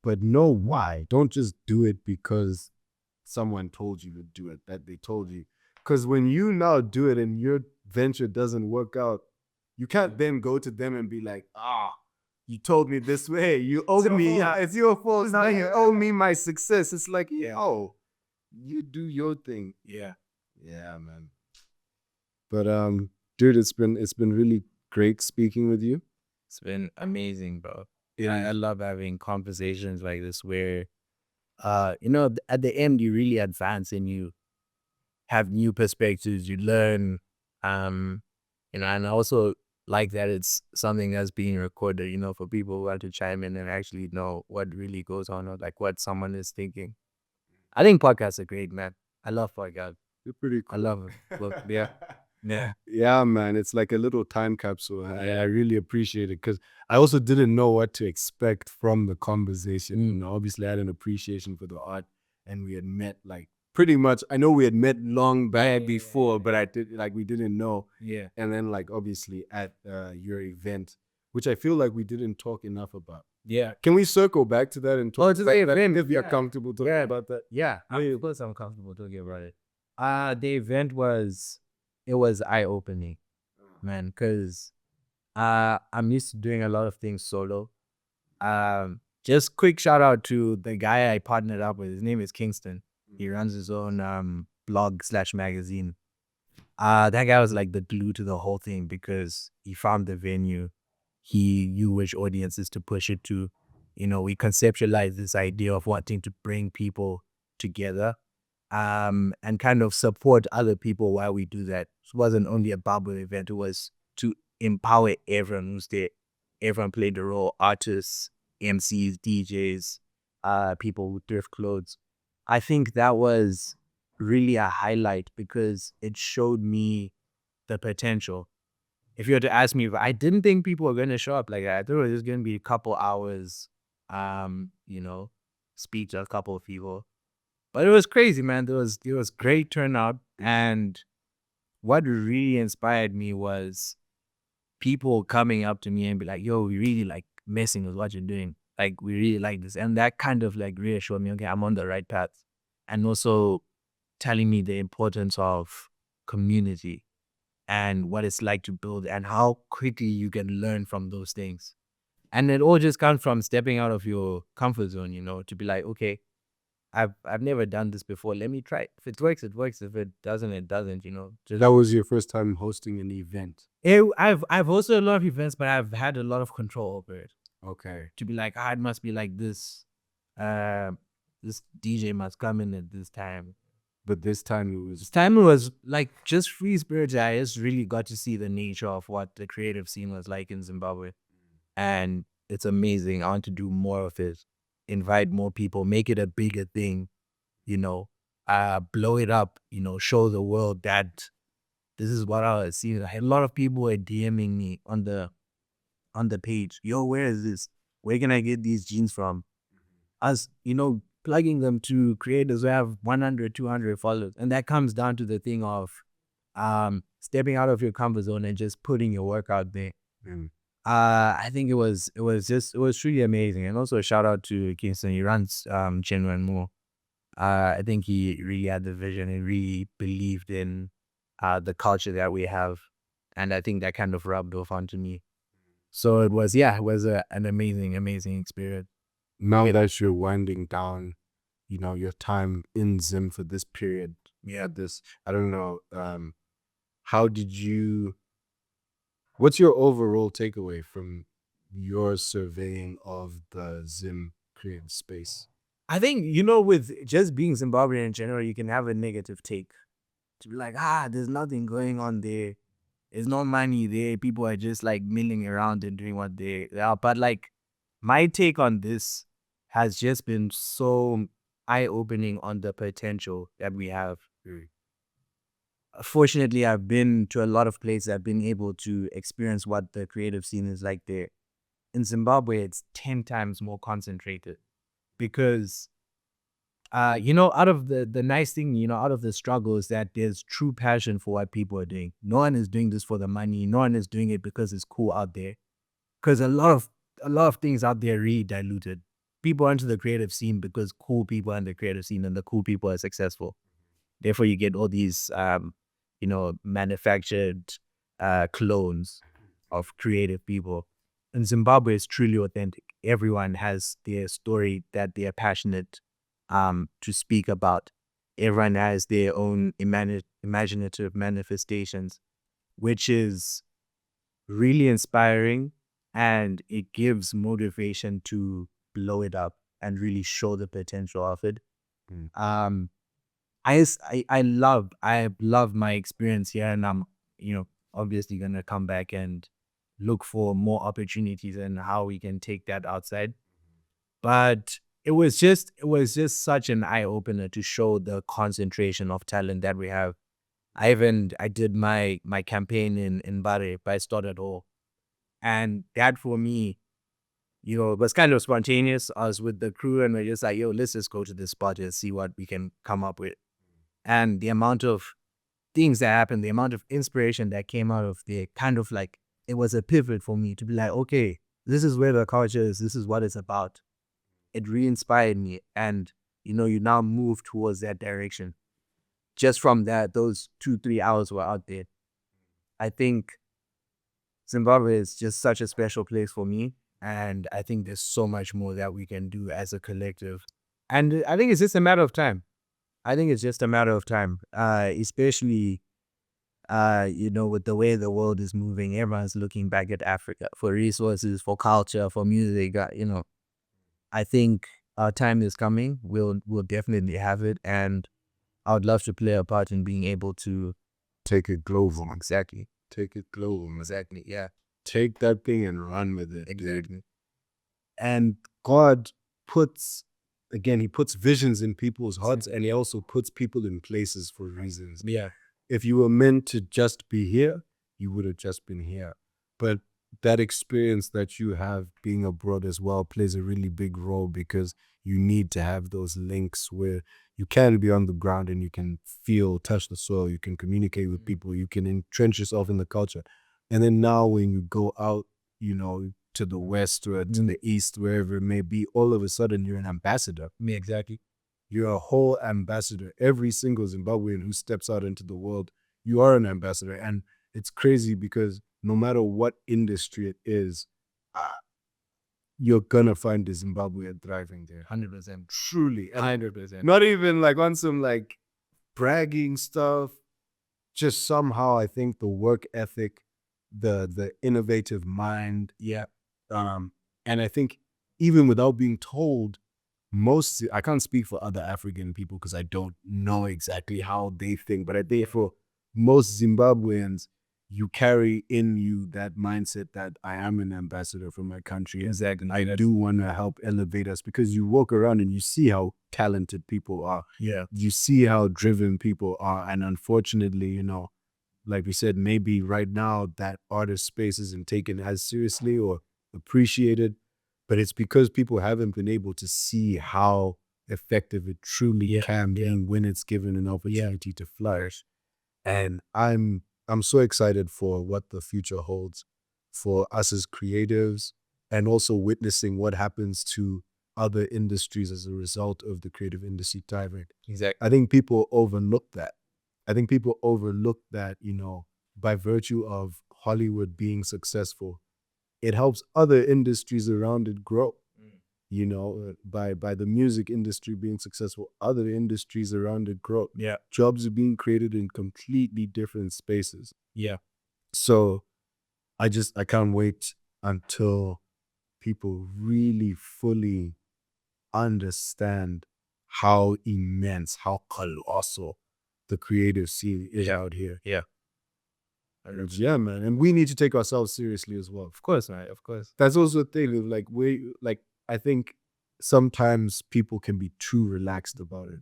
Speaker 3: But know why. Don't just do it because someone told you to do it, that they told you. Because when you now do it and your venture doesn't work out, you can't then go to them and be like, you told me this way. You owe me. It's your fault. Now you owe me my success. It's like, you do your thing.
Speaker 1: Yeah.
Speaker 3: Yeah, man. But dude, it's been really great speaking with you.
Speaker 1: It's been amazing, bro. Yeah, I love having conversations like this where, you know, at the end you really advance and you have new perspectives. You learn And I also like that it's something that's being recorded, for people who want to chime in and actually know what really goes on or like what someone is thinking. I think podcasts are great, man. I love podcasts.
Speaker 3: They're pretty
Speaker 1: I
Speaker 3: cool.
Speaker 1: love it. Look, yeah. Yeah.
Speaker 3: Yeah, man, it's like a little time capsule. I really appreciate it because I also didn't know what to expect from the conversation. Obviously, I had an appreciation for the art, and we had met like pretty much. I know we had met long back before, but we didn't know.
Speaker 1: Yeah.
Speaker 3: And then like obviously at your event, which I feel like we didn't talk enough about.
Speaker 1: Yeah.
Speaker 3: Can we circle back to that and talk
Speaker 1: to
Speaker 3: about
Speaker 1: the
Speaker 3: that
Speaker 1: event,
Speaker 3: if you're comfortable talking about that?
Speaker 1: Yeah. Of course I'm comfortable talking about it. The event was eye-opening, man, because I'm used to doing a lot of things solo. Just quick shout out to the guy I partnered up with. His name is Kingston. He runs his own blog/magazine. That guy was like the glue to the whole thing because he found the venue. He knew which audiences to push it to. We conceptualized this idea of wanting to bring people together, and kind of support other people while we do that. It wasn't only a Babwê event, it was to empower everyone who's there. Everyone played a role, artists, MCs, DJs, people who thrift clothes. I think that was really a highlight because it showed me the potential. If you were to ask me, I didn't think people were going to show up like that. I thought it was just going to be a couple hours, speak to a couple of people. But it was crazy, man. It was great turnout. And what really inspired me was people coming up to me and be like, yo, we really like messing with what you're doing. Like, we really like this. And that kind of like reassured me, okay, I'm on the right path. And also telling me the importance of community and what it's like to build and how quickly you can learn from those things. And it all just comes from stepping out of your comfort zone, to be like, okay, I've never done this before. Let me try it. If it works, it works. If it doesn't, it doesn't,
Speaker 3: That was your first time hosting an event.
Speaker 1: I've hosted a lot of events, but I've had a lot of control over it.
Speaker 3: Okay.
Speaker 1: To be like, it must be like this. This DJ must come in at this time.
Speaker 3: But this time
Speaker 1: it was like just free spirit. I just really got to see the nature of what the creative scene was like in Zimbabwe. And it's amazing. I want to do more of it. Invite more people, make it a bigger thing, blow it up, show the world that this is what I was seeing. A lot of people were DMing me on the page. Yo, where is this? Where can I get these jeans from? Us, plugging them to creators who have 100, 200 followers. And that comes down to the thing of stepping out of your comfort zone and just putting your work out there. I think it was truly amazing. And also a shout out to Kingston. He runs Genuine More. I think he really had the vision and really believed in the culture that we have. And I think that kind of rubbed off onto me. So it was an amazing experience.
Speaker 3: Now that you're winding down, your time in Zim for this period, I don't know, what's your overall takeaway from your surveying of the Zim creative space?
Speaker 1: I think, with just being Zimbabwean in general, you can have a negative take. To be like, there's nothing going on there. There's no money there. People are just like milling around and doing what they are. But like, my take on this has just been so eye-opening on the potential that we have. Fortunately, I've been to a lot of places. I've been able to experience what the creative scene is like there. In Zimbabwe, it's 10 times more concentrated because, out of the nice thing, out of the struggle is that there's true passion for what people are doing. No one is doing this for the money. No one is doing it because it's cool out there. Because a lot of things out there are really diluted. People enter the creative scene because cool people are in the creative scene and the cool people are successful. Therefore, you get all these, manufactured clones of creative people. In Zimbabwe, it's truly authentic. Everyone has their story that they are passionate to speak about. Everyone has their own imaginative manifestations, which is really inspiring, and it gives motivation to blow it up and really show the potential of it. I love my experience here, and I'm obviously gonna come back and look for more opportunities and how we can take that outside. But it was just such an eye opener to show the concentration of talent that we have. I did my campaign in Bare by Stoddard Hall, and that for me, it was kind of spontaneous. I was with the crew and we're just like, yo, let's just go to this spot and see what we can come up with. And the amount of things that happened, the amount of inspiration that came out of there, kind of like, it was a pivot for me to be like, okay, this is where the culture is, this is what it's about. It re-inspired me, and you now move towards that direction. Just from that, those 2-3 hours were out there. I think Zimbabwe is just such a special place for me, and I think there's so much more that we can do as a collective. And I think it's just a matter of time. Especially with the way the world is moving. Everyone's looking back at Africa for resources, for culture, for music. I think our time is coming. We'll definitely have it, and I would love to play a part in being able to
Speaker 3: Take it global.
Speaker 1: exactly,
Speaker 3: Take it global.
Speaker 1: exactly, yeah,
Speaker 3: Take that thing and run with it.
Speaker 1: exactly,
Speaker 3: And God puts, again, he puts visions in people's hearts, and he also puts people in places for reasons.
Speaker 1: yeah,
Speaker 3: If you were meant to just be here, you would have just been here. But that experience that you have being abroad as well plays a really big role, because you need to have those links where you can be on the ground and you can touch the soil, you can communicate with people, you can entrench yourself in the culture. And then now when you go out, to the west or to the east, wherever it may be, all of a sudden you're an ambassador.
Speaker 1: me exactly.
Speaker 3: You're a whole ambassador. Every single Zimbabwean who steps out into the world, you are an ambassador. And it's crazy because no matter what industry it is, you're gonna find the Zimbabwean thriving there.
Speaker 1: 100%.
Speaker 3: Truly. And
Speaker 1: 100%.
Speaker 3: not even like on some like bragging stuff. Just somehow I think the work ethic, the innovative mind.
Speaker 1: Yeah.
Speaker 3: And I think even without being told, I can't speak for other African people because I don't know exactly how they think, but I think for most Zimbabweans, you carry in you that mindset that I am an ambassador for my country.
Speaker 1: Exactly.
Speaker 3: And I do want to help elevate us, because you walk around and you see how talented people are.
Speaker 1: Yeah.
Speaker 3: You see how driven people are. And unfortunately, like we said, maybe right now that artist space isn't taken as seriously or appreciated, but it's because people haven't been able to see how effective it truly can be when it's given an opportunity to flourish. And I'm so excited for what the future holds for us as creatives, and also witnessing what happens to other industries as a result of the creative industry thriving.
Speaker 1: Exactly.
Speaker 3: I think people overlook that. By virtue of Hollywood being successful, it helps other industries around it grow. By the music industry being successful, other industries around it grow.
Speaker 1: Yeah.
Speaker 3: Jobs are being created in completely different spaces.
Speaker 1: Yeah.
Speaker 3: So I can't wait until people really fully understand how immense, how colossal the creative scene is out here.
Speaker 1: Yeah.
Speaker 3: Yeah, man. And we need to take ourselves seriously as well.
Speaker 1: Of course, man. Of course.
Speaker 3: That's also a thing of I think sometimes people can be too relaxed about it.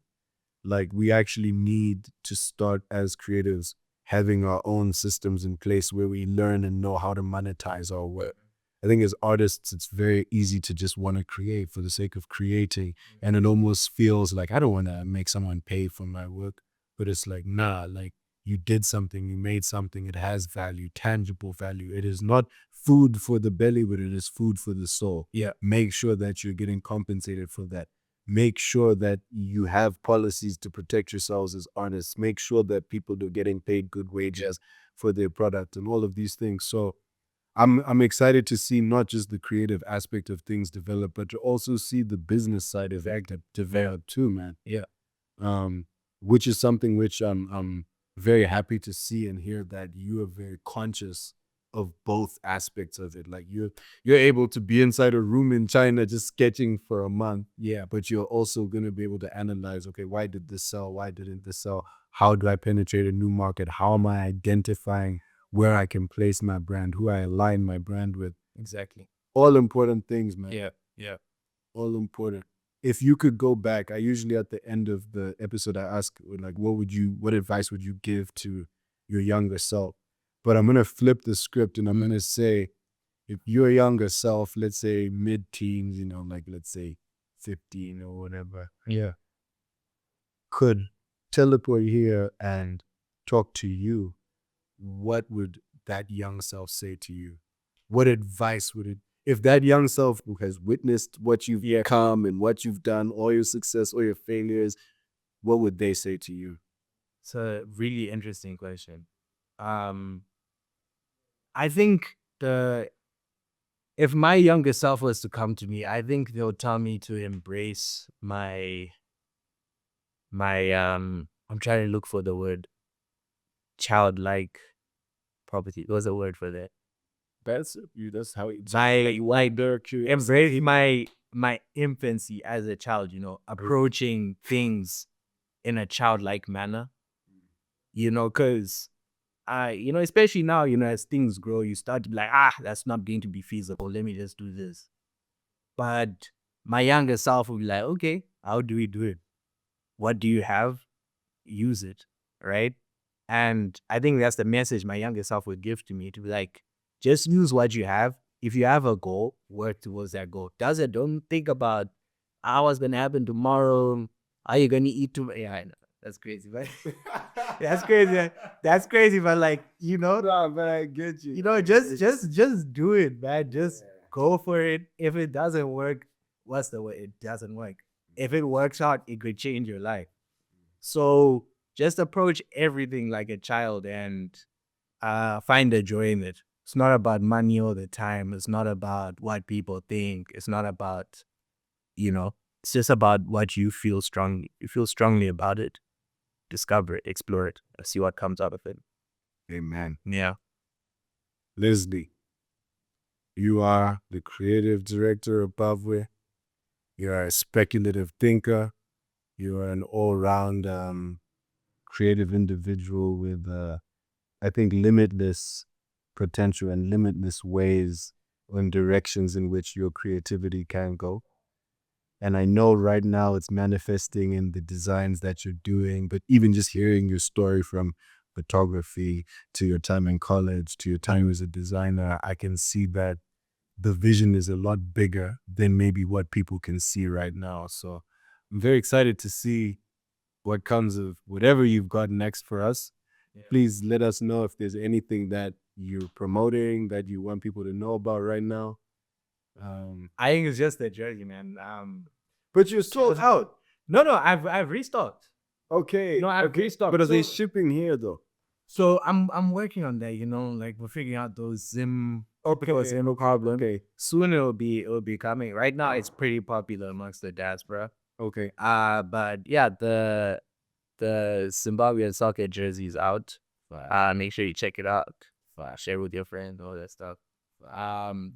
Speaker 3: Like, we actually need to start as creatives having our own systems in place where we learn and know how to monetize our work. I think as artists, it's very easy to just want to create for the sake of creating. And it almost feels like, I don't want to make someone pay for my work. But it's like, nah, like, you did something, you made something, it has value, tangible value. It is not food for the belly, but it is food for the soul.
Speaker 1: Yeah.
Speaker 3: Make sure that you're getting compensated for that. Make sure that you have policies to protect yourselves as artists. Make sure that people are getting paid good wages for their product and all of these things. So I'm excited to see not just the creative aspect of things develop, but to also see the business side of it develop too, man.
Speaker 1: Yeah.
Speaker 3: Which is something which I'm very happy to see and hear, that you are very conscious of both aspects of it. Like, you're able to be inside a room in China just sketching for a month. Yeah. But you're also going to be able to analyze, okay, why did this sell? Why didn't this sell? How do I penetrate a new market? How am I identifying where I can place my brand, who I align my brand with.
Speaker 1: Exactly.
Speaker 3: All important things, man.
Speaker 1: Yeah.
Speaker 3: All important. If you could go back, I usually at the end of the episode I ask like, what advice would you give to your younger self? But I'm gonna flip the script and I'm gonna say, if your younger self, let's say mid-teens, like let's say 15 or whatever, could teleport here and talk to you, what would that young self say to you? What advice would it, if that young self who has witnessed what you've become and what you've done, all your success, all your failures, what would they say to you?
Speaker 1: It's a really interesting question. I think if my younger self was to come to me, I think they'll tell me to embrace my I'm trying to look for the word childlike property. What's the word for that?
Speaker 3: That's how it's
Speaker 1: Embrace my infancy as a child, approaching things in a childlike manner. Because especially now, as things grow, you start to be like, that's not going to be feasible. Let me just do this. But my younger self will be like, okay, how do we do it? What do you have? Use it, right? And I think that's the message my younger self would give to me, to be like, just use what you have. If you have a goal, work towards that goal. Don't think about what's going to happen tomorrow. Are you going to eat tomorrow? Yeah, I know. That's crazy, but that's crazy. That's crazy, but like,
Speaker 3: No, but I get you.
Speaker 1: Just do it, man. Just go for it. If it doesn't work, what's the way? It doesn't work. If it works out, it could change your life. So just approach everything like a child and find the joy in it. It's not about money all the time. It's not about what people think. It's not about, it's just about what you feel strongly. You feel strongly about it. Discover it, explore it, see what comes out of it.
Speaker 3: Amen.
Speaker 1: Yeah.
Speaker 3: Lesley, you are the creative director of Babwê. You are a speculative thinker. You are an all-round creative individual with, I think, limitless potential and limitless ways and directions in which your creativity can go. And I know right now it's manifesting in the designs that you're doing, but even just hearing your story from photography to your time in college to your time as a designer, I can see that the vision is a lot bigger than maybe what people can see right now. So I'm very excited to see what comes of whatever you've got next for us. Yeah. Please let us know if there's anything that you're promoting that you want people to know about right now.
Speaker 1: I think it's just the jersey, man.
Speaker 3: But you're sold out.
Speaker 1: No, I've restocked.
Speaker 3: Okay.
Speaker 1: No, I've restocked.
Speaker 3: But are they shipping here though?
Speaker 1: So I'm working on that. Like we're figuring out those Zim. Okay, no problem. Okay. Soon it'll be coming. Right now it's pretty popular amongst the diaspora.
Speaker 3: Okay.
Speaker 1: But yeah, the Zimbabwean soccer jersey is out. Make sure you check it out. Share with your friends, all that stuff.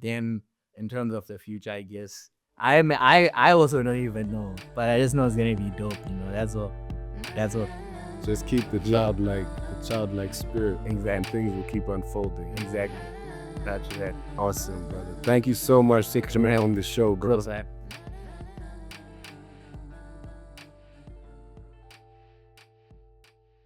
Speaker 1: Then in terms of the future, I guess I also don't even know, but I just know it's gonna be dope. That's all.
Speaker 3: Just keep the childlike spirit.
Speaker 1: Exactly.
Speaker 3: And things will keep unfolding.
Speaker 1: Exactly. That's that.
Speaker 3: Awesome, brother. Thank you so much for coming on the show, bro.
Speaker 1: Close that.